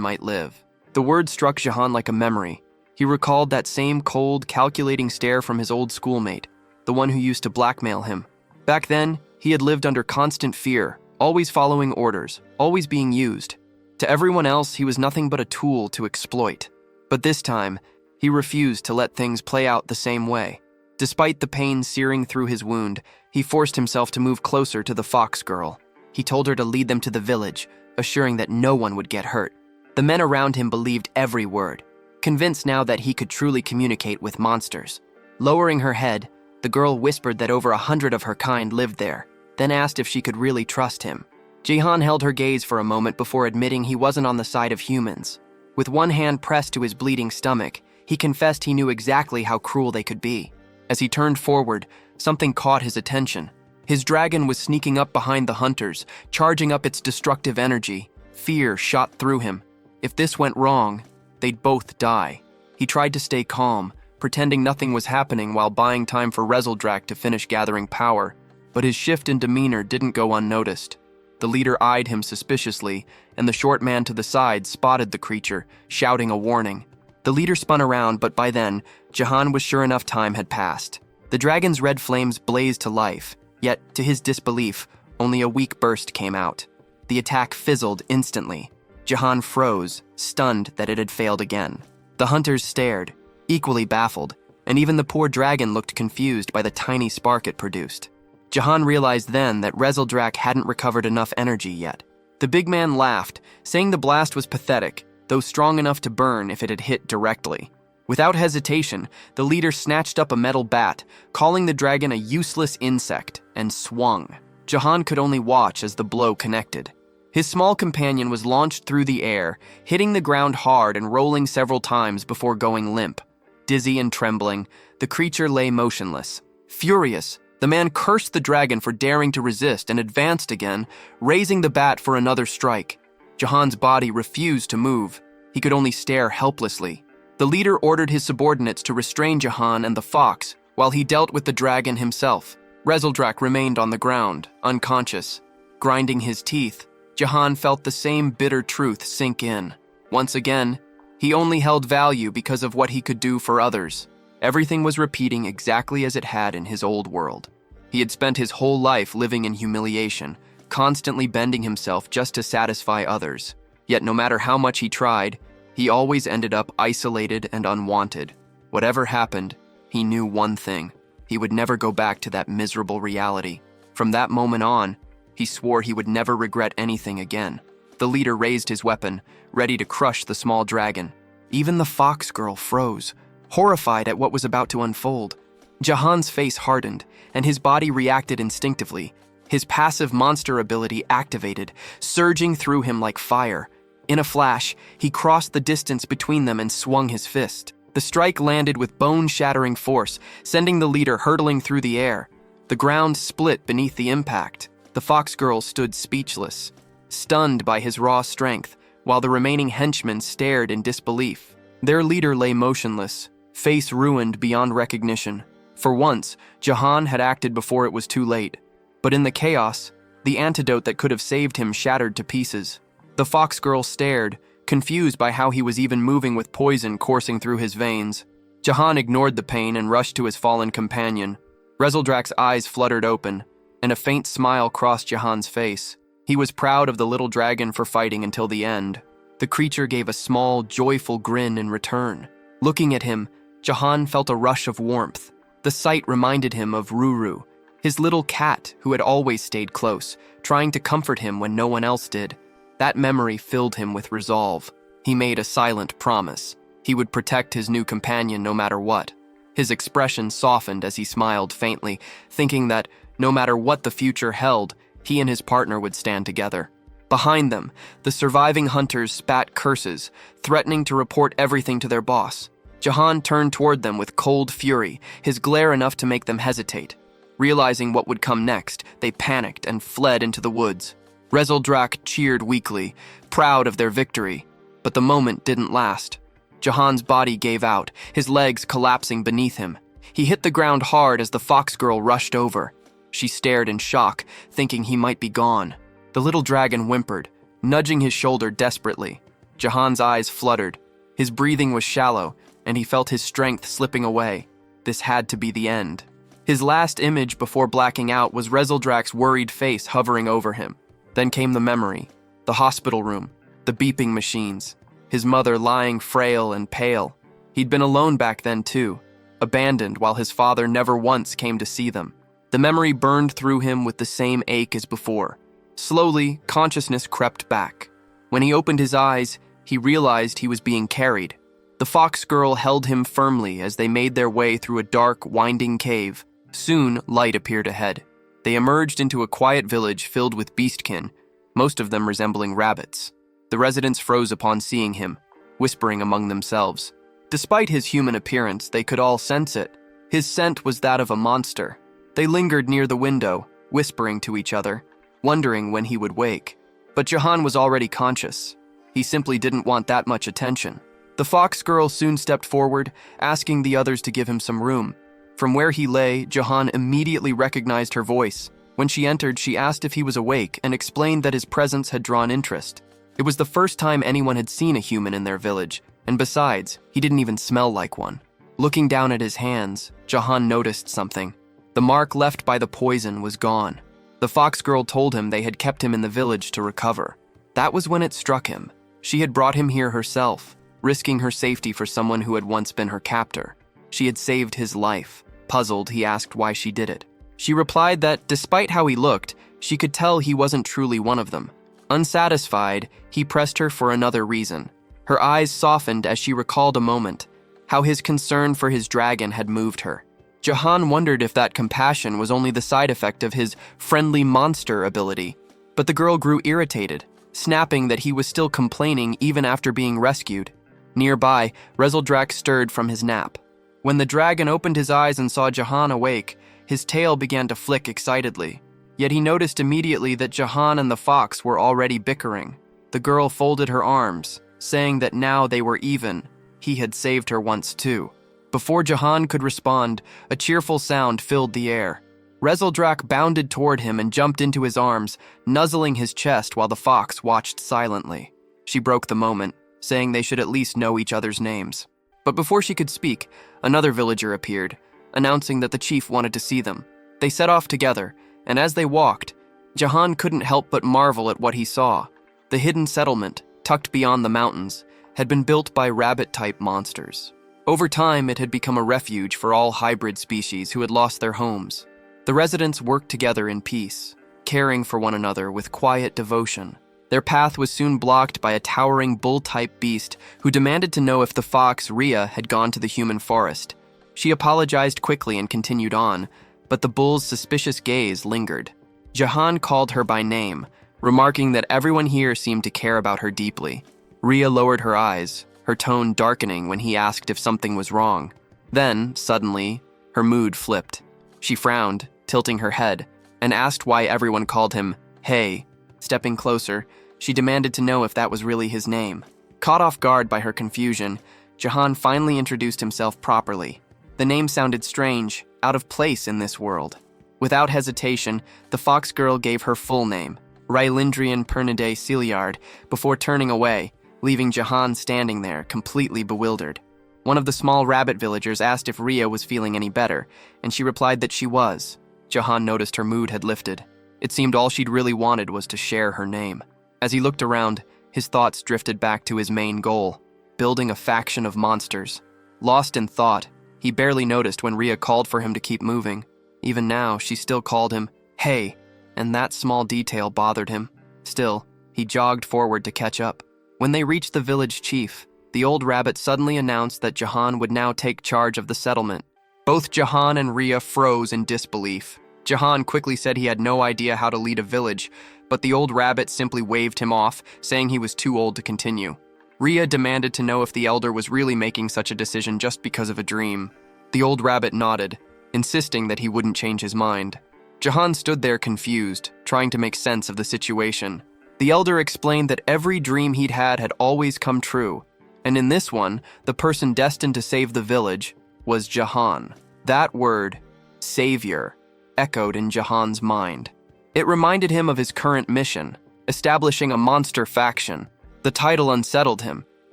might live. The word struck Jahan like a memory. He recalled that same cold, calculating stare from his old schoolmate, the one who used to blackmail him. Back then, he had lived under constant fear, always following orders, always being used. To everyone else, he was nothing but a tool to exploit. But this time, he refused to let things play out the same way. Despite the pain searing through his wound, he forced himself to move closer to the fox girl. He told her to lead them to the village, assuring that no one would get hurt. The men around him believed every word, convinced now that he could truly communicate with monsters. Lowering her head, the girl whispered that over 100 of her kind lived there, then asked if she could really trust him. Jahan held her gaze for a moment before admitting he wasn't on the side of humans. With one hand pressed to his bleeding stomach, he confessed he knew exactly how cruel they could be. As he turned forward, something caught his attention. His dragon was sneaking up behind the hunters, charging up its destructive energy. Fear shot through him. If this went wrong, they'd both die. He tried to stay calm, pretending nothing was happening while buying time for Rezeldrak to finish gathering power. But his shift in demeanor didn't go unnoticed. The leader eyed him suspiciously, and the short man to the side spotted the creature, shouting a warning. The leader spun around, but by then, Jahan was sure enough time had passed. The dragon's red flames blazed to life, yet, to his disbelief, only a weak burst came out. The attack fizzled instantly. Jahan froze, stunned that it had failed again. The hunters stared, equally baffled, and even the poor dragon looked confused by the tiny spark it produced. Jahan realized then that Rezeldrak hadn't recovered enough energy yet. The big man laughed, saying the blast was pathetic, though strong enough to burn if it had hit directly. Without hesitation, the leader snatched up a metal bat, calling the dragon a useless insect, and swung. Jahan could only watch as the blow connected. His small companion was launched through the air, hitting the ground hard and rolling several times before going limp. Dizzy and trembling, the creature lay motionless. Furious, the man cursed the dragon for daring to resist and advanced again, raising the bat for another strike. Jahan's body refused to move. He could only stare helplessly. The leader ordered his subordinates to restrain Jahan and the fox while he dealt with the dragon himself. Rezeldrak remained on the ground, unconscious. Grinding his teeth, Jahan felt the same bitter truth sink in. Once again, he only held value because of what he could do for others. Everything was repeating exactly as it had in his old world. He had spent his whole life living in humiliation, constantly bending himself just to satisfy others. Yet no matter how much he tried, he always ended up isolated and unwanted. Whatever happened, he knew one thing. He would never go back to that miserable reality. From that moment on, he swore he would never regret anything again. The leader raised his weapon, ready to crush the small dragon. Even the fox girl froze, horrified at what was about to unfold. Jahan's face hardened, and his body reacted instinctively. His passive monster ability activated, surging through him like fire. In a flash, he crossed the distance between them and swung his fist. The strike landed with bone-shattering force, sending the leader hurtling through the air. The ground split beneath the impact. The fox girl stood speechless, stunned by his raw strength, while the remaining henchmen stared in disbelief. Their leader lay motionless, face ruined beyond recognition. For once, Jahan had acted before it was too late. But in the chaos, the antidote that could have saved him shattered to pieces. The fox girl stared, confused by how he was even moving with poison coursing through his veins. Jahan ignored the pain and rushed to his fallen companion. Rezeldrak's eyes fluttered open, and a faint smile crossed Jahan's face. He was proud of the little dragon for fighting until the end. The creature gave a small, joyful grin in return. Looking at him, Jahan felt a rush of warmth. The sight reminded him of Ruru, his little cat who had always stayed close, trying to comfort him when no one else did. That memory filled him with resolve. He made a silent promise. He would protect his new companion no matter what. His expression softened as he smiled faintly, thinking that no matter what the future held, he and his partner would stand together. Behind them, the surviving hunters spat curses, threatening to report everything to their boss. Jahan turned toward them with cold fury, his glare enough to make them hesitate. Realizing what would come next, they panicked and fled into the woods. Rezeldrak cheered weakly, proud of their victory, but the moment didn't last. Jahan's body gave out, his legs collapsing beneath him. He hit the ground hard as the fox girl rushed over. She stared in shock, thinking he might be gone. The little dragon whimpered, nudging his shoulder desperately. Jahan's eyes fluttered. His breathing was shallow, and he felt his strength slipping away. This had to be the end. His last image before blacking out was Rezeldrak's worried face hovering over him. Then came the memory, the hospital room, the beeping machines, his mother lying frail and pale. He'd been alone back then too, abandoned while his father never once came to see them. The memory burned through him with the same ache as before. Slowly, consciousness crept back. When he opened his eyes, he realized he was being carried. The fox girl held him firmly as they made their way through a dark, winding cave. Soon, light appeared ahead. They emerged into a quiet village filled with beastkin, most of them resembling rabbits. The residents froze upon seeing him, whispering among themselves. Despite his human appearance, they could all sense it. His scent was that of a monster. They lingered near the window, whispering to each other, wondering when he would wake. But Jahan was already conscious. He simply didn't want that much attention. The fox girl soon stepped forward, asking the others to give him some room. From where he lay, Jahan immediately recognized her voice. When she entered, she asked if he was awake and explained that his presence had drawn interest. It was the first time anyone had seen a human in their village, and besides, he didn't even smell like one. Looking down at his hands, Jahan noticed something. The mark left by the poison was gone. The fox girl told him they had kept him in the village to recover. That was when it struck him. She had brought him here herself, risking her safety for someone who had once been her captor. She had saved his life. Puzzled, he asked why she did it. She replied that, despite how he looked, she could tell he wasn't truly one of them. Unsatisfied, he pressed her for another reason. Her eyes softened as she recalled a moment, how his concern for his dragon had moved her. Jahan wondered if that compassion was only the side effect of his friendly monster ability. But the girl grew irritated, snapping that he was still complaining even after being rescued. Nearby, Rezeldrak stirred from his nap. When the dragon opened his eyes and saw Jahan awake, his tail began to flick excitedly. Yet he noticed immediately that Jahan and the fox were already bickering. The girl folded her arms, saying that now they were even. He had saved her once too. Before Jahan could respond, a cheerful sound filled the air. Rezeldrak bounded toward him and jumped into his arms, nuzzling his chest while the fox watched silently. She broke the moment, saying they should at least know each other's names. But before she could speak, another villager appeared, announcing that the chief wanted to see them. They set off together, and as they walked, Jahan couldn't help but marvel at what he saw. The hidden settlement, tucked beyond the mountains, had been built by rabbit-type monsters. Over time, it had become a refuge for all hybrid species who had lost their homes. The residents worked together in peace, caring for one another with quiet devotion. Their path was soon blocked by a towering bull-type beast who demanded to know if the fox, Rhea, had gone to the human forest. She apologized quickly and continued on, but the bull's suspicious gaze lingered. Jahan called her by name, remarking that everyone here seemed to care about her deeply. Rhea lowered her eyes, her tone darkening when he asked if something was wrong. Then, suddenly, her mood flipped. She frowned, tilting her head, and asked why everyone called him Hey. Stepping closer, she demanded to know if that was really his name. Caught off guard by her confusion, Jahan finally introduced himself properly. The name sounded strange, out of place in this world. Without hesitation, the fox girl gave her full name, Rylindrian Pernidae Celiard, before turning away, leaving Jahan standing there, completely bewildered. One of the small rabbit villagers asked if Rhea was feeling any better, and she replied that she was. Jahan noticed her mood had lifted. It seemed all she'd really wanted was to share her name. As he looked around, his thoughts drifted back to his main goal, building a faction of monsters. Lost in thought, he barely noticed when Rhea called for him to keep moving. Even now, she still called him, Hey, and that small detail bothered him. Still, he jogged forward to catch up. When they reached the village chief, the old rabbit suddenly announced that Jahan would now take charge of the settlement. Both Jahan and Rhea froze in disbelief. Jahan quickly said he had no idea how to lead a village, but the old rabbit simply waved him off, saying he was too old to continue. Rhea demanded to know if the elder was really making such a decision just because of a dream. The old rabbit nodded, insisting that he wouldn't change his mind. Jahan stood there confused, trying to make sense of the situation. The elder explained that every dream he'd had always come true, and in this one, the person destined to save the village was Jahan. That word, savior, echoed in Jahan's mind. It reminded him of his current mission, establishing a monster faction. The title unsettled him.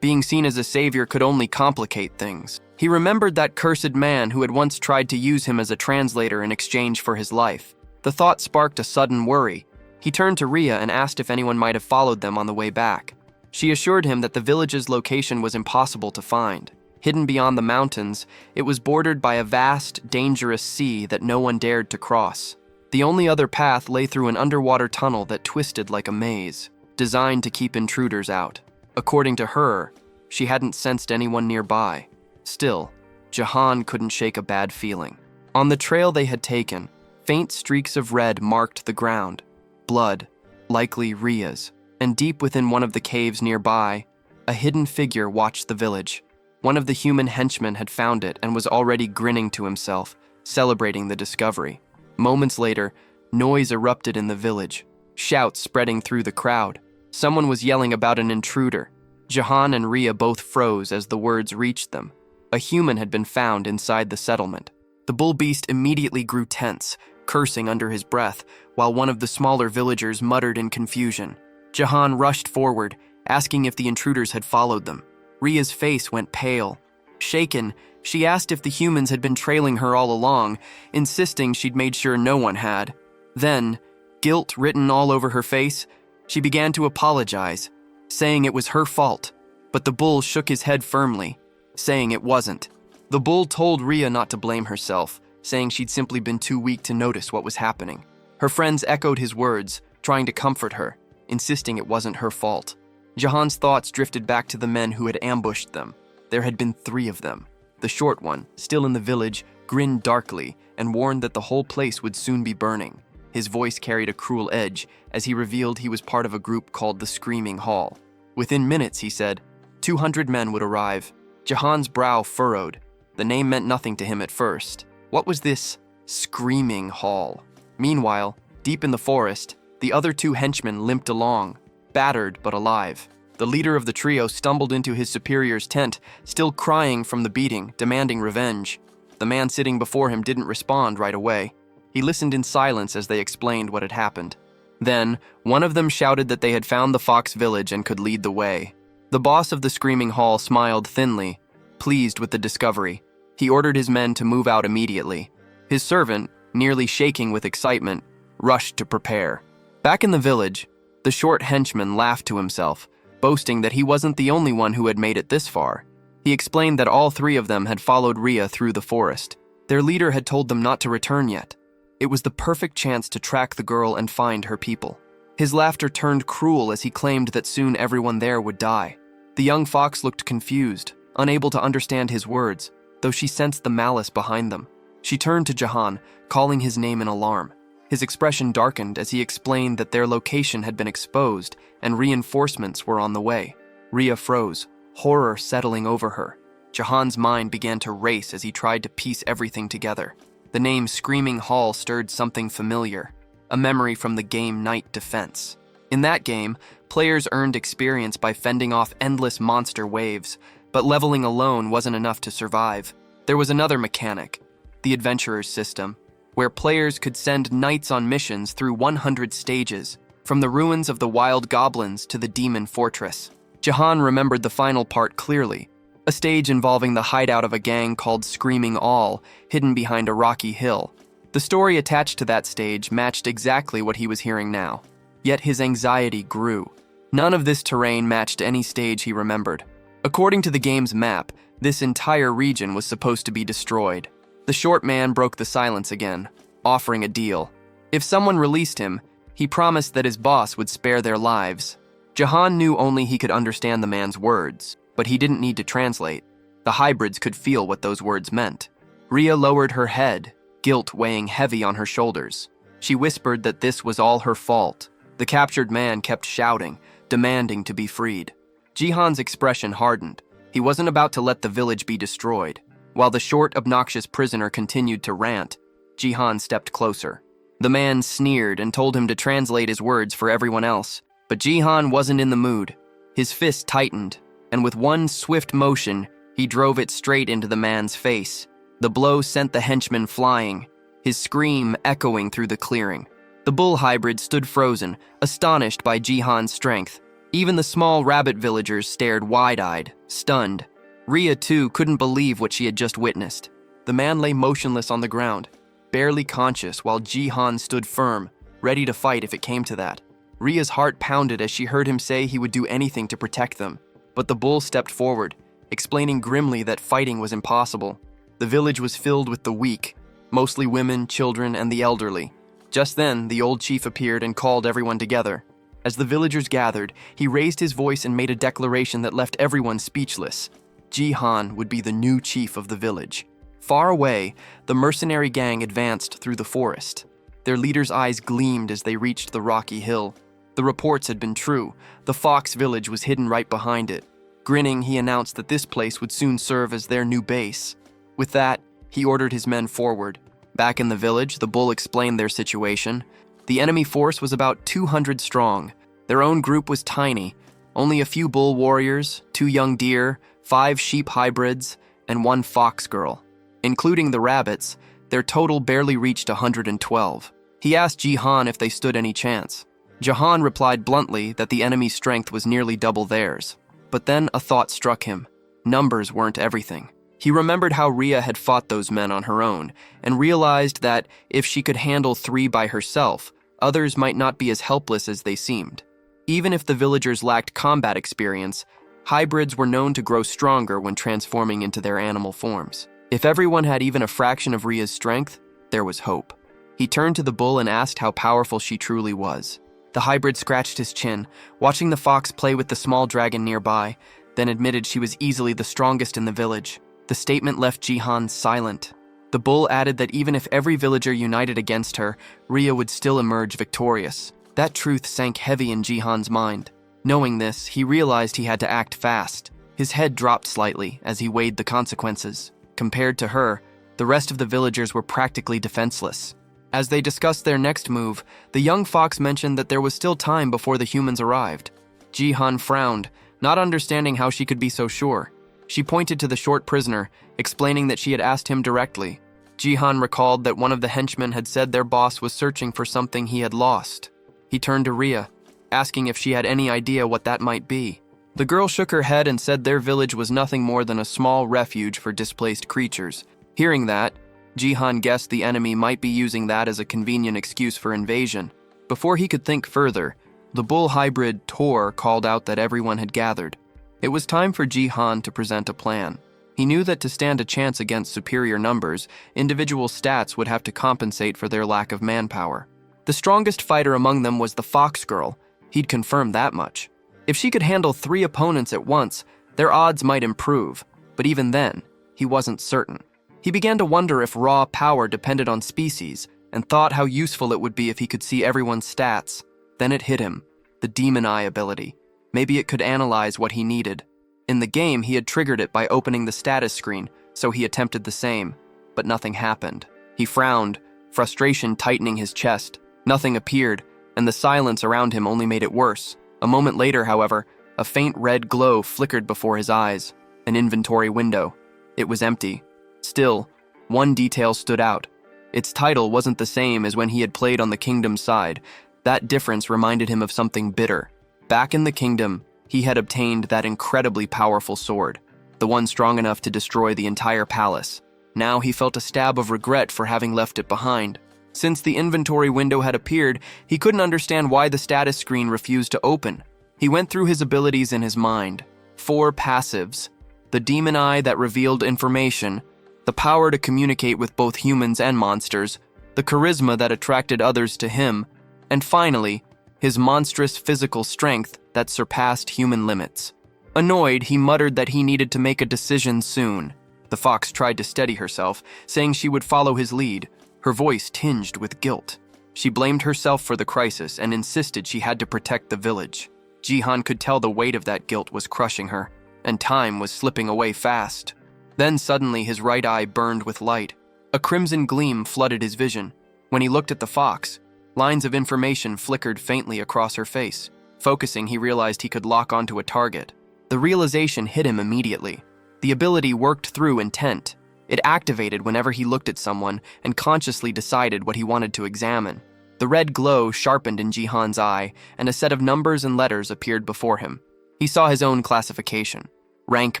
Being seen as a savior could only complicate things. He remembered that cursed man who had once tried to use him as a translator in exchange for his life. The thought sparked a sudden worry. He turned to Ria and asked if anyone might have followed them on the way back. She assured him that the village's location was impossible to find. Hidden beyond the mountains, it was bordered by a vast, dangerous sea that no one dared to cross. The only other path lay through an underwater tunnel that twisted like a maze, designed to keep intruders out. According to her, she hadn't sensed anyone nearby. Still, Jahan couldn't shake a bad feeling. On the trail they had taken, faint streaks of red marked the ground. Blood, likely Ria's. And deep within one of the caves nearby, a hidden figure watched the village. One of the human henchmen had found it and was already grinning to himself, celebrating the discovery. Moments later, noise erupted in the village, shouts spreading through the crowd. Someone was yelling about an intruder. Jahan and Ria both froze as the words reached them. A human had been found inside the settlement. The bull beast immediately grew tense, cursing under his breath, while one of the smaller villagers muttered in confusion. Jahan rushed forward, asking if the intruders had followed them. Ria's face went pale. Shaken, she asked if the humans had been trailing her all along, insisting she'd made sure no one had. Then, guilt written all over her face, she began to apologize, saying it was her fault, but the bull shook his head firmly, saying it wasn't. The bull told Ria not to blame herself, saying she'd simply been too weak to notice what was happening. Her friends echoed his words, trying to comfort her, insisting it wasn't her fault. Jahan's thoughts drifted back to the men who had ambushed them. There had been 3 of them. The short one, still in the village, grinned darkly and warned that the whole place would soon be burning. His voice carried a cruel edge as he revealed he was part of a group called the Screaming Hall. Within minutes, he said, 200 men would arrive. Jahan's brow furrowed. The name meant nothing to him at first. What was this Screaming Hall? Meanwhile, deep in the forest, the other 2 henchmen limped along, battered but alive. The leader of the trio stumbled into his superior's tent, still crying from the beating, demanding revenge. The man sitting before him didn't respond right away. He listened in silence as they explained what had happened. Then, one of them shouted that they had found the Fox village and could lead the way. The boss of the Screaming Hall smiled thinly, pleased with the discovery. He ordered his men to move out immediately. His servant, nearly shaking with excitement, rushed to prepare. Back in the village, the short henchman laughed to himself, boasting that he wasn't the only one who had made it this far. He explained that all 3 of them had followed Ria through the forest. Their leader had told them not to return yet. It was the perfect chance to track the girl and find her people. His laughter turned cruel as he claimed that soon everyone there would die. The young fox looked confused, unable to understand his words, though she sensed the malice behind them. She turned to Jahan, calling his name in alarm. His expression darkened as he explained that their location had been exposed and reinforcements were on the way. Ria froze, horror settling over her. Jahan's mind began to race as he tried to piece everything together. The name Screaming Hall stirred something familiar, a memory from the game Night Defense. In that game, players earned experience by fending off endless monster waves, but leveling alone wasn't enough to survive. There was another mechanic, the Adventurer's System, where players could send knights on missions through 100 stages, from the ruins of the wild goblins to the demon fortress. Jahan remembered the final part clearly, a stage involving the hideout of a gang called Screaming All, hidden behind a rocky hill. The story attached to that stage matched exactly what he was hearing now. Yet his anxiety grew. None of this terrain matched any stage he remembered. According to the game's map, this entire region was supposed to be destroyed. The short man broke the silence again, offering a deal. If someone released him, he promised that his boss would spare their lives. Jahan knew only he could understand the man's words, but he didn't need to translate. The hybrids could feel what those words meant. Ria lowered her head, guilt weighing heavy on her shoulders. She whispered that this was all her fault. The captured man kept shouting, demanding to be freed. Jihan's expression hardened. He wasn't about to let the village be destroyed. While the short, obnoxious prisoner continued to rant, Jihan stepped closer. The man sneered and told him to translate his words for everyone else, but Jihan wasn't in the mood. His fist tightened, and with one swift motion, he drove it straight into the man's face. The blow sent the henchman flying. his scream echoing through the clearing. The bull hybrid stood frozen, astonished by Jihan's strength. Even the small rabbit villagers stared wide-eyed, stunned. Rhea, too, couldn't believe what she had just witnessed. The man lay motionless on the ground, barely conscious, while Jihan stood firm, ready to fight if it came to that. Rhea's heart pounded as she heard him say he would do anything to protect them. But the bull stepped forward, explaining grimly that fighting was impossible. The village was filled with the weak, mostly women, children, and the elderly. Just then, the old chief appeared and called everyone together. As the villagers gathered, he raised his voice and made a declaration that left everyone speechless. Jihan would be the new chief of the village. Far away, the mercenary gang advanced through the forest. Their leader's eyes gleamed as they reached the rocky hill. The reports had been true. The fox village was hidden right behind it. Grinning, he announced that this place would soon serve as their new base. With that, he ordered his men forward. Back in the village, the bull explained their situation. The enemy force was about 200 strong. Their own group was tiny. Only a few bull warriors, 2 young deer, 5 sheep hybrids, and 1 fox girl. Including the rabbits, their total barely reached 112. He asked Jihan if they stood any chance. Jihan replied bluntly that the enemy's strength was nearly double theirs. But then a thought struck him. Numbers weren't everything. He remembered how Rhea had fought those men on her own, and realized that if she could handle 3 by herself, others might not be as helpless as they seemed. Even if the villagers lacked combat experience, hybrids were known to grow stronger when transforming into their animal forms. If everyone had even a fraction of Rhea's strength, there was hope. He turned to the bull and asked how powerful she truly was. The hybrid scratched his chin, watching the fox play with the small dragon nearby, then admitted she was easily the strongest in the village. The statement left Jihan silent. The bull added that even if every villager united against her, Rhea would still emerge victorious. That truth sank heavy in Jihan's mind. Knowing this, he realized he had to act fast. His head dropped slightly as he weighed the consequences. Compared to her, the rest of the villagers were practically defenseless. As they discussed their next move, the young fox mentioned that there was still time before the humans arrived. Jihan frowned, not understanding how she could be so sure. She pointed to the short prisoner, explaining that she had asked him directly. Jihan recalled that one of the henchmen had said their boss was searching for something he had lost. He turned to Rhea, asking if she had any idea what that might be. The girl shook her head and said their village was nothing more than a small refuge for displaced creatures. Hearing that, Jihan guessed the enemy might be using that as a convenient excuse for invasion. Before he could think further, the bull hybrid Tor called out that everyone had gathered. It was time for Jihan to present a plan. He knew that to stand a chance against superior numbers, individual stats would have to compensate for their lack of manpower. The strongest fighter among them was the fox girl. He'd confirmed that much. If she could handle 3 opponents at once, their odds might improve, but even then, he wasn't certain. He began to wonder if raw power depended on species, and thought how useful it would be if he could see everyone's stats. Then it hit him, the demon eye ability. Maybe it could analyze what he needed. In the game, he had triggered it by opening the status screen, so he attempted the same, but nothing happened. He frowned, frustration tightening his chest. Nothing appeared, and the silence around him only made it worse. A moment later, however, a faint red glow flickered before his eyes. An inventory window. It was empty. Still, one detail stood out. Its title wasn't the same as when he had played on the kingdom's side. That difference reminded him of something bitter. Back in the kingdom, he had obtained that incredibly powerful sword, the one strong enough to destroy the entire palace. Now he felt a stab of regret for having left it behind. Since the inventory window had appeared, he couldn't understand why the status screen refused to open. He went through his abilities in his mind. 4 passives. The demon eye that revealed information, the power to communicate with both humans and monsters, the charisma that attracted others to him, and finally, his monstrous physical strength that surpassed human limits. Annoyed, he muttered that he needed to make a decision soon. The fox tried to steady herself, saying she would follow his lead, her voice tinged with guilt. She blamed herself for the crisis and insisted she had to protect the village. Jihan could tell the weight of that guilt was crushing her, and time was slipping away fast. Then suddenly his right eye burned with light. A crimson gleam flooded his vision. When he looked at the fox, lines of information flickered faintly across her face. Focusing, he realized he could lock onto a target. The realization hit him immediately. The ability worked through intent. It activated whenever he looked at someone and consciously decided what he wanted to examine. The red glow sharpened in Jihan's eye, and a set of numbers and letters appeared before him. He saw his own classification, rank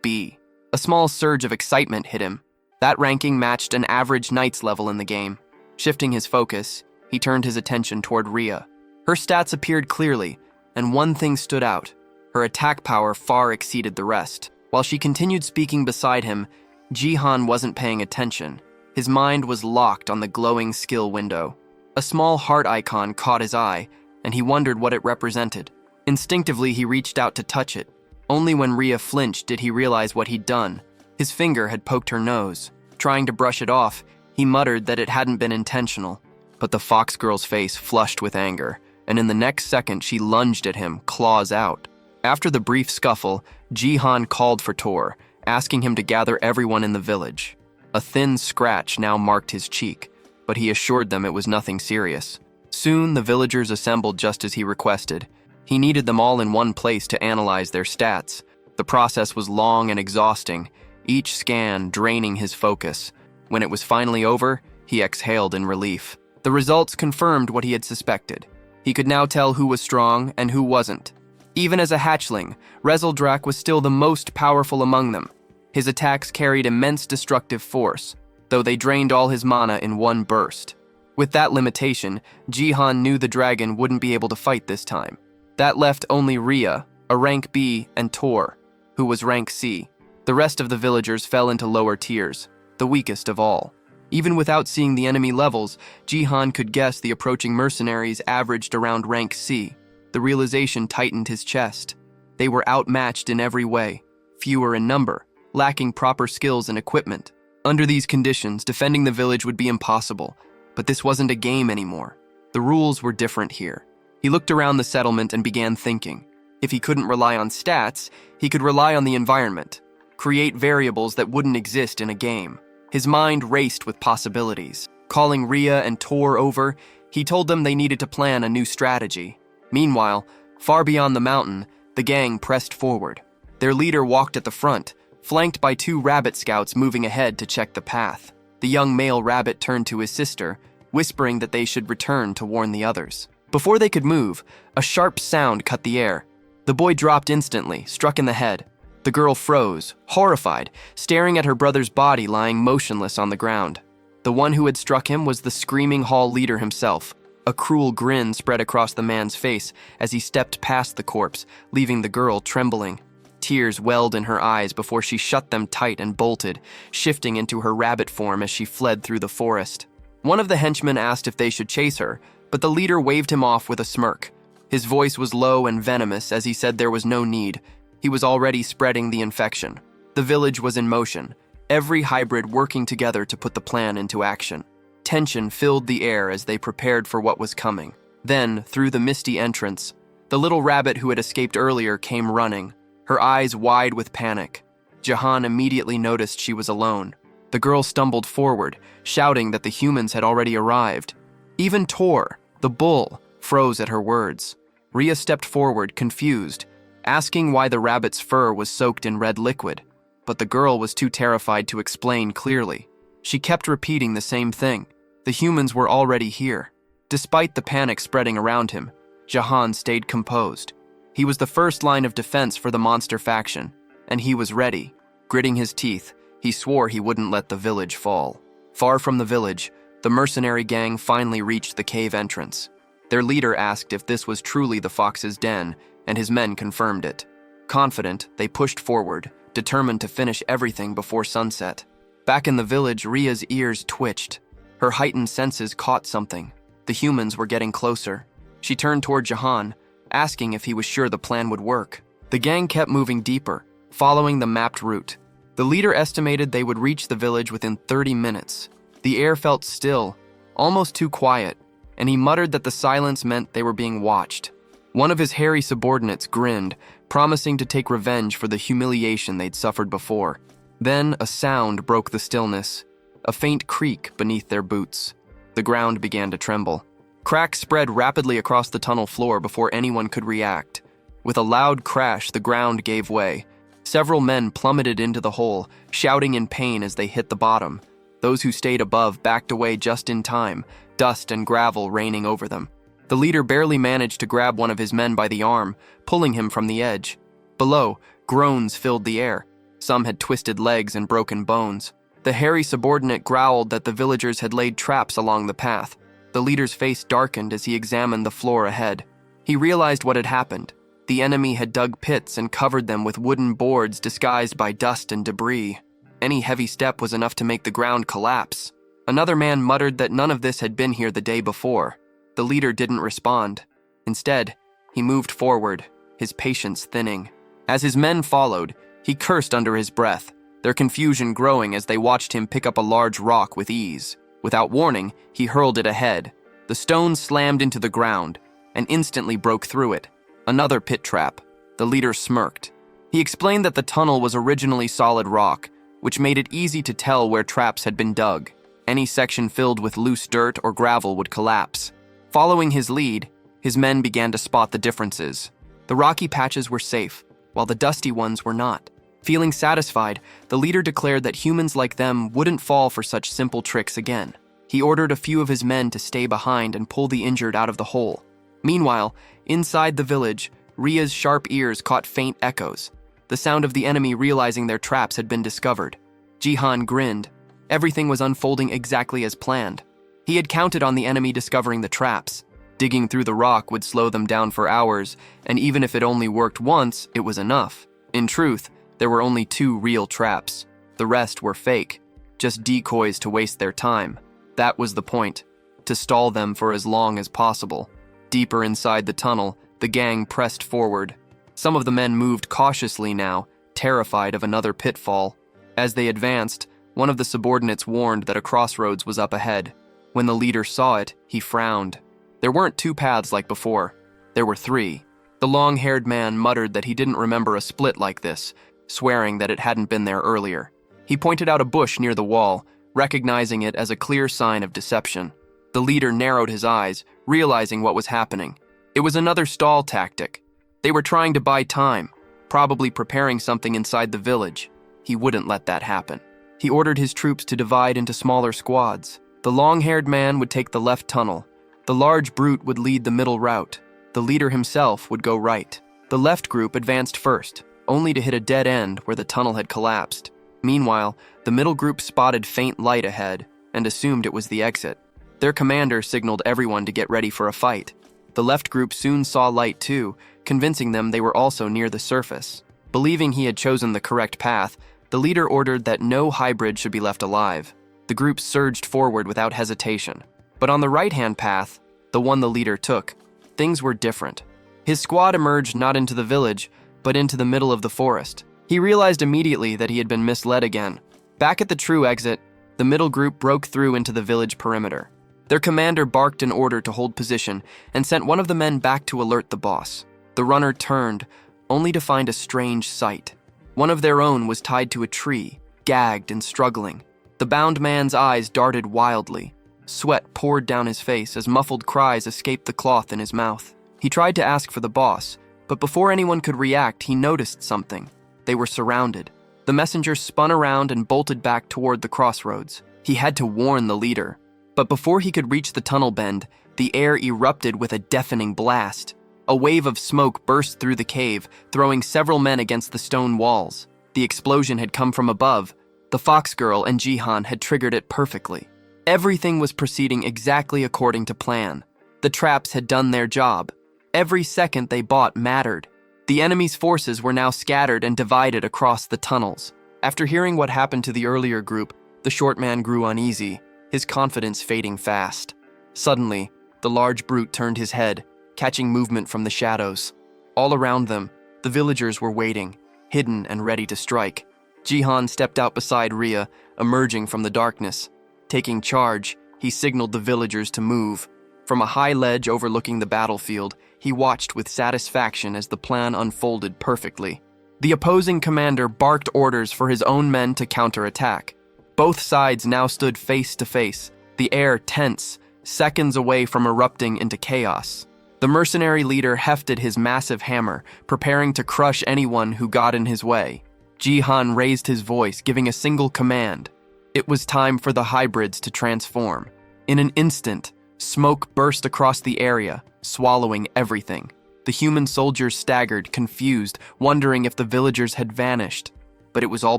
B. A small surge of excitement hit him. That ranking matched an average knight's level in the game. Shifting his focus, he turned his attention toward Rhea. Her stats appeared clearly, and one thing stood out. Her attack power far exceeded the rest. While she continued speaking beside him, Jihan wasn't paying attention. His mind was locked on the glowing skill window. A small heart icon caught his eye, and he wondered what it represented. Instinctively, he reached out to touch it. Only when Rhea flinched did he realize what he'd done. His finger had poked her nose. Trying to brush it off, he muttered that it hadn't been intentional. But the fox girl's face flushed with anger, and in the next second she lunged at him, claws out. After the brief scuffle, Jihan called for Tor, asking him to gather everyone in the village. A thin scratch now marked his cheek, but he assured them it was nothing serious. Soon, the villagers assembled just as he requested. He needed them all in one place to analyze their stats. The process was long and exhausting, each scan draining his focus. When it was finally over, he exhaled in relief. The results confirmed what he had suspected. He could now tell who was strong and who wasn't. Even as a hatchling, Rezeldrak was still the most powerful among them. His attacks carried immense destructive force, though they drained all his mana in one burst. With that limitation, Jihan knew the dragon wouldn't be able to fight this time. That left only Rhea, a rank B, and Tor, who was rank C. The rest of the villagers fell into lower tiers, the weakest of all. Even without seeing the enemy levels, Jihan could guess the approaching mercenaries averaged around rank C. The realization tightened his chest. They were outmatched in every way, fewer in number, lacking proper skills and equipment. Under these conditions, defending the village would be impossible, but this wasn't a game anymore. The rules were different here. He looked around the settlement and began thinking. If he couldn't rely on stats, he could rely on the environment, create variables that wouldn't exist in a game. His mind raced with possibilities. Calling Rhea and Tor over, he told them they needed to plan a new strategy. Meanwhile, far beyond the mountain, the gang pressed forward. Their leader walked at the front, flanked by 2 rabbit scouts moving ahead to check the path. The young male rabbit turned to his sister, whispering that they should return to warn the others. Before they could move, a sharp sound cut the air. The boy dropped instantly, struck in the head. The girl froze, horrified, staring at her brother's body lying motionless on the ground. The one who had struck him was the screaming hall leader himself. A cruel grin spread across the man's face as he stepped past the corpse, leaving the girl trembling. Tears welled in her eyes before she shut them tight and bolted, shifting into her rabbit form as she fled through the forest. One of the henchmen asked if they should chase her, but the leader waved him off with a smirk. His voice was low and venomous as he said there was no need. He was already spreading the infection. The village was in motion, every hybrid working together to put the plan into action. Tension filled the air as they prepared for what was coming. Then, through the misty entrance, the little rabbit who had escaped earlier came running, her eyes wide with panic. Jihan immediately noticed she was alone. The girl stumbled forward, shouting that the humans had already arrived. Even Tor, the bull, froze at her words. Rhea stepped forward, confused, asking why the rabbit's fur was soaked in red liquid, but the girl was too terrified to explain clearly. She kept repeating the same thing. The humans were already here. Despite the panic spreading around him, Jihan stayed composed. He was the first line of defense for the monster faction, and he was ready. Gritting his teeth, he swore he wouldn't let the village fall. Far from the village, the mercenary gang finally reached the cave entrance. Their leader asked if this was truly the fox's den, and his men confirmed it. Confident, they pushed forward, determined to finish everything before sunset. Back in the village, Rhea's ears twitched. Her heightened senses caught something. The humans were getting closer. She turned toward Jihan, asking if he was sure the plan would work. The gang kept moving deeper, following the mapped route. The leader estimated they would reach the village within 30 minutes. The air felt still, almost too quiet, and he muttered that the silence meant they were being watched. One of his hairy subordinates grinned, promising to take revenge for the humiliation they'd suffered before. Then a sound broke the stillness, a faint creak beneath their boots. The ground began to tremble. Cracks spread rapidly across the tunnel floor before anyone could react. With a loud crash, the ground gave way. Several men plummeted into the hole, shouting in pain as they hit the bottom. Those who stayed above backed away just in time, dust and gravel raining over them. The leader barely managed to grab one of his men by the arm, pulling him from the edge. Below, groans filled the air. Some had twisted legs and broken bones. The hairy subordinate growled that the villagers had laid traps along the path. The leader's face darkened as he examined the floor ahead. He realized what had happened. The enemy had dug pits and covered them with wooden boards disguised by dust and debris. Any heavy step was enough to make the ground collapse. Another man muttered that none of this had been here the day before. The leader didn't respond. Instead, he moved forward, his patience thinning. As his men followed, he cursed under his breath, their confusion growing as they watched him pick up a large rock with ease. Without warning, he hurled it ahead. The stone slammed into the ground and instantly broke through it. Another pit trap. The leader smirked. He explained that the tunnel was originally solid rock, which made it easy to tell where traps had been dug. Any section filled with loose dirt or gravel would collapse. Following his lead, his men began to spot the differences. The rocky patches were safe, while the dusty ones were not. Feeling satisfied, the leader declared that humans like them wouldn't fall for such simple tricks again. He ordered a few of his men to stay behind and pull the injured out of the hole. Meanwhile, inside the village, Ria's sharp ears caught faint echoes, the sound of the enemy realizing their traps had been discovered. Jihan grinned. Everything was unfolding exactly as planned. He had counted on the enemy discovering the traps. Digging through the rock would slow them down for hours, and even if it only worked once, it was enough. In truth, there were only 2 real traps. The rest were fake, just decoys to waste their time. That was the point, to stall them for as long as possible. Deeper inside the tunnel, the gang pressed forward. Some of the men moved cautiously now, terrified of another pitfall. As they advanced, one of the subordinates warned that a crossroads was up ahead. When the leader saw it, he frowned. There weren't 2 paths like before. There were 3. The long-haired man muttered that he didn't remember a split like this, swearing that it hadn't been there earlier. He pointed out a bush near the wall, recognizing it as a clear sign of deception. The leader narrowed his eyes, realizing what was happening. It was another stall tactic. They were trying to buy time, probably preparing something inside the village. He wouldn't let that happen. He ordered his troops to divide into smaller squads. The long-haired man would take the left tunnel. The large brute would lead the middle route. The leader himself would go right. The left group advanced first, only to hit a dead end where the tunnel had collapsed. Meanwhile, the middle group spotted faint light ahead and assumed it was the exit. Their commander signaled everyone to get ready for a fight. The left group soon saw light too, convincing them they were also near the surface. Believing he had chosen the correct path, the leader ordered that no hybrid should be left alive. The group surged forward without hesitation. But on the right-hand path, the one the leader took, things were different. His squad emerged not into the village, but into the middle of the forest. He realized immediately that he had been misled again. Back at the true exit, the middle group broke through into the village perimeter. Their commander barked an order to hold position and sent one of the men back to alert the boss. The runner turned, only to find a strange sight. One of their own was tied to a tree, gagged and struggling. The bound man's eyes darted wildly. Sweat poured down his face as muffled cries escaped the cloth in his mouth. He tried to ask for the boss, but before anyone could react, he noticed something. They were surrounded. The messenger spun around and bolted back toward the crossroads. He had to warn the leader. But before he could reach the tunnel bend, the air erupted with a deafening blast. A wave of smoke burst through the cave, throwing several men against the stone walls. The explosion had come from above. The fox girl and Jihan had triggered it perfectly. Everything was proceeding exactly according to plan. The traps had done their job. Every second they bought mattered. The enemy's forces were now scattered and divided across the tunnels. After hearing what happened to the earlier group, the short man grew uneasy, his confidence fading fast. Suddenly, the large brute turned his head, catching movement from the shadows. All around them, the villagers were waiting, hidden and ready to strike. Jihan stepped out beside Ria, emerging from the darkness. Taking charge, he signaled the villagers to move. From a high ledge overlooking the battlefield, he watched with satisfaction as the plan unfolded perfectly. The opposing commander barked orders for his own men to counterattack. Both sides now stood face to face, the air tense, seconds away from erupting into chaos. The mercenary leader hefted his massive hammer, preparing to crush anyone who got in his way. Jihan raised his voice, giving a single command. It was time for the hybrids to transform. In an instant, smoke burst across the area, swallowing everything. The human soldiers staggered, confused, wondering if the villagers had vanished. But it was all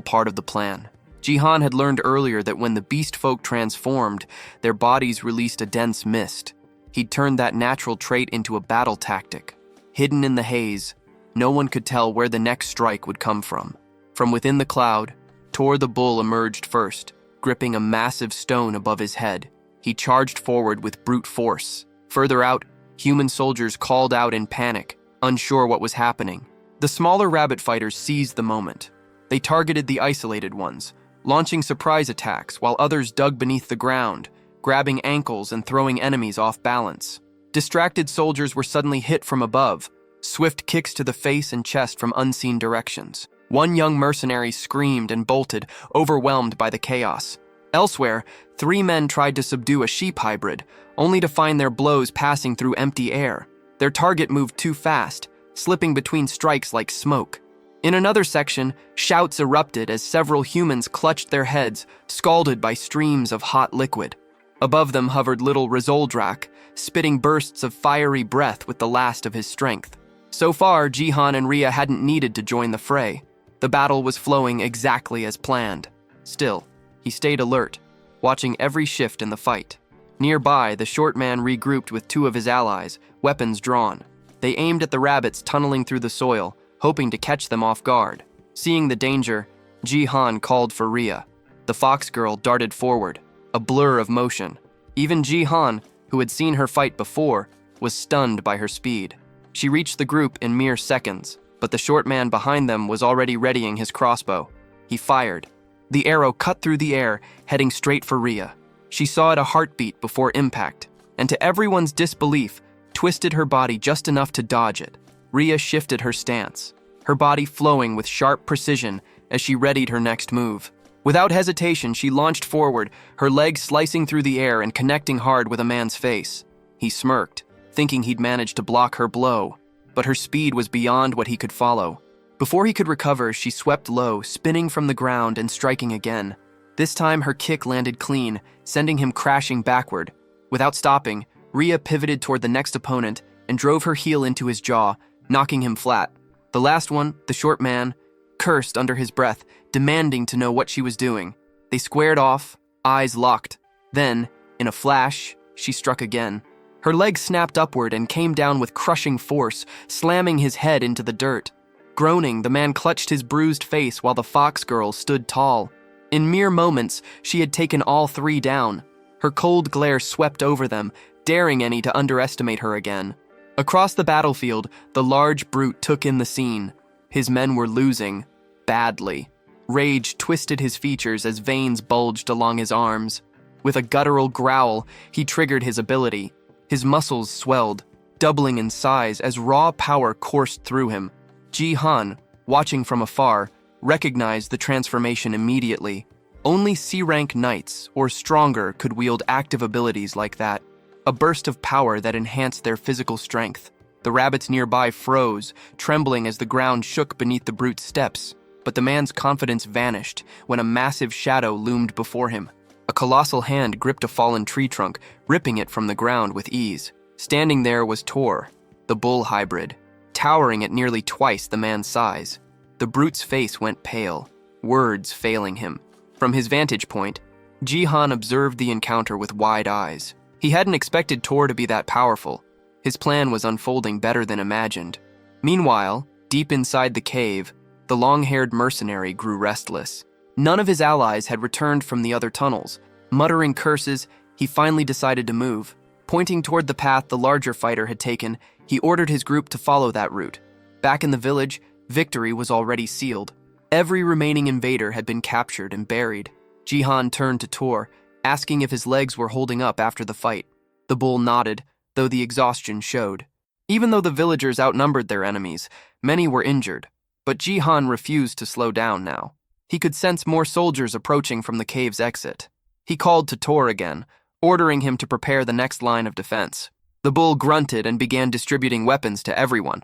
part of the plan. Jihan had learned earlier that when the beast folk transformed, their bodies released a dense mist. He'd turned that natural trait into a battle tactic. Hidden in the haze, no one could tell where the next strike would come from. From within the cloud, Tor the bull emerged first, gripping a massive stone above his head. He charged forward with brute force. Further out, human soldiers called out in panic, unsure what was happening. The smaller rabbit fighters seized the moment. They targeted the isolated ones, launching surprise attacks while others dug beneath the ground, grabbing ankles and throwing enemies off balance. Distracted soldiers were suddenly hit from above, swift kicks to the face and chest from unseen directions. One young mercenary screamed and bolted, overwhelmed by the chaos. Elsewhere, 3 men tried to subdue a sheep hybrid, only to find their blows passing through empty air. Their target moved too fast, slipping between strikes like smoke. In another section, shouts erupted as several humans clutched their heads, scalded by streams of hot liquid. Above them hovered little Rizoldrak, spitting bursts of fiery breath with the last of his strength. So far, Jihan and Ria hadn't needed to join the fray. The battle was flowing exactly as planned. Still, he stayed alert, watching every shift in the fight. Nearby, the short man regrouped with 2 of his allies, weapons drawn. They aimed at the rabbits tunneling through the soil, hoping to catch them off guard. Seeing the danger, Jihan called for Ria. The fox girl darted forward, a blur of motion. Even Jihan, who had seen her fight before, was stunned by her speed. She reached the group in mere seconds, but the short man behind them was already readying his crossbow. He fired. The arrow cut through the air, heading straight for Ria. She saw it a heartbeat before impact, and to everyone's disbelief, twisted her body just enough to dodge it. Ria shifted her stance, her body flowing with sharp precision as she readied her next move. Without hesitation, she launched forward, her legs slicing through the air and connecting hard with a man's face. He smirked, thinking he'd managed to block her blow, but her speed was beyond what he could follow. Before he could recover, she swept low, spinning from the ground and striking again. This time, her kick landed clean, sending him crashing backward. Without stopping, Ria pivoted toward the next opponent and drove her heel into his jaw, knocking him flat. The last one, the short man, cursed under his breath, demanding to know what she was doing. They squared off, eyes locked. Then, in a flash, she struck again. Her leg snapped upward and came down with crushing force, slamming his head into the dirt. Groaning, the man clutched his bruised face while the fox girl stood tall. In mere moments, she had taken all 3 down. Her cold glare swept over them, daring any to underestimate her again. Across the battlefield, the large brute took in the scene. His men were losing, badly. Rage twisted his features as veins bulged along his arms. With a guttural growl, he triggered his ability. His muscles swelled, doubling in size as raw power coursed through him. Jihan, watching from afar, recognized the transformation immediately. Only C-rank knights, or stronger, could wield active abilities like that. A burst of power that enhanced their physical strength. The rabbits nearby froze, trembling as the ground shook beneath the brute's steps. But the man's confidence vanished when a massive shadow loomed before him. A colossal hand gripped a fallen tree trunk, ripping it from the ground with ease. Standing there was Tor, the bull hybrid, towering at nearly twice the man's size. The brute's face went pale, words failing him. From his vantage point, Jihan observed the encounter with wide eyes. He hadn't expected Tor to be that powerful. His plan was unfolding better than imagined. Meanwhile, deep inside the cave, the long-haired mercenary grew restless. None of his allies had returned from the other tunnels. Muttering curses, he finally decided to move. Pointing toward the path the larger fighter had taken, he ordered his group to follow that route. Back in the village, victory was already sealed. Every remaining invader had been captured and buried. Jihan turned to Tor, asking if his legs were holding up after the fight. The bull nodded, though the exhaustion showed. Even though the villagers outnumbered their enemies, many were injured. But Jihan refused to slow down now. He could sense more soldiers approaching from the cave's exit. He called to Tor again, ordering him to prepare the next line of defense. The bull grunted and began distributing weapons to everyone.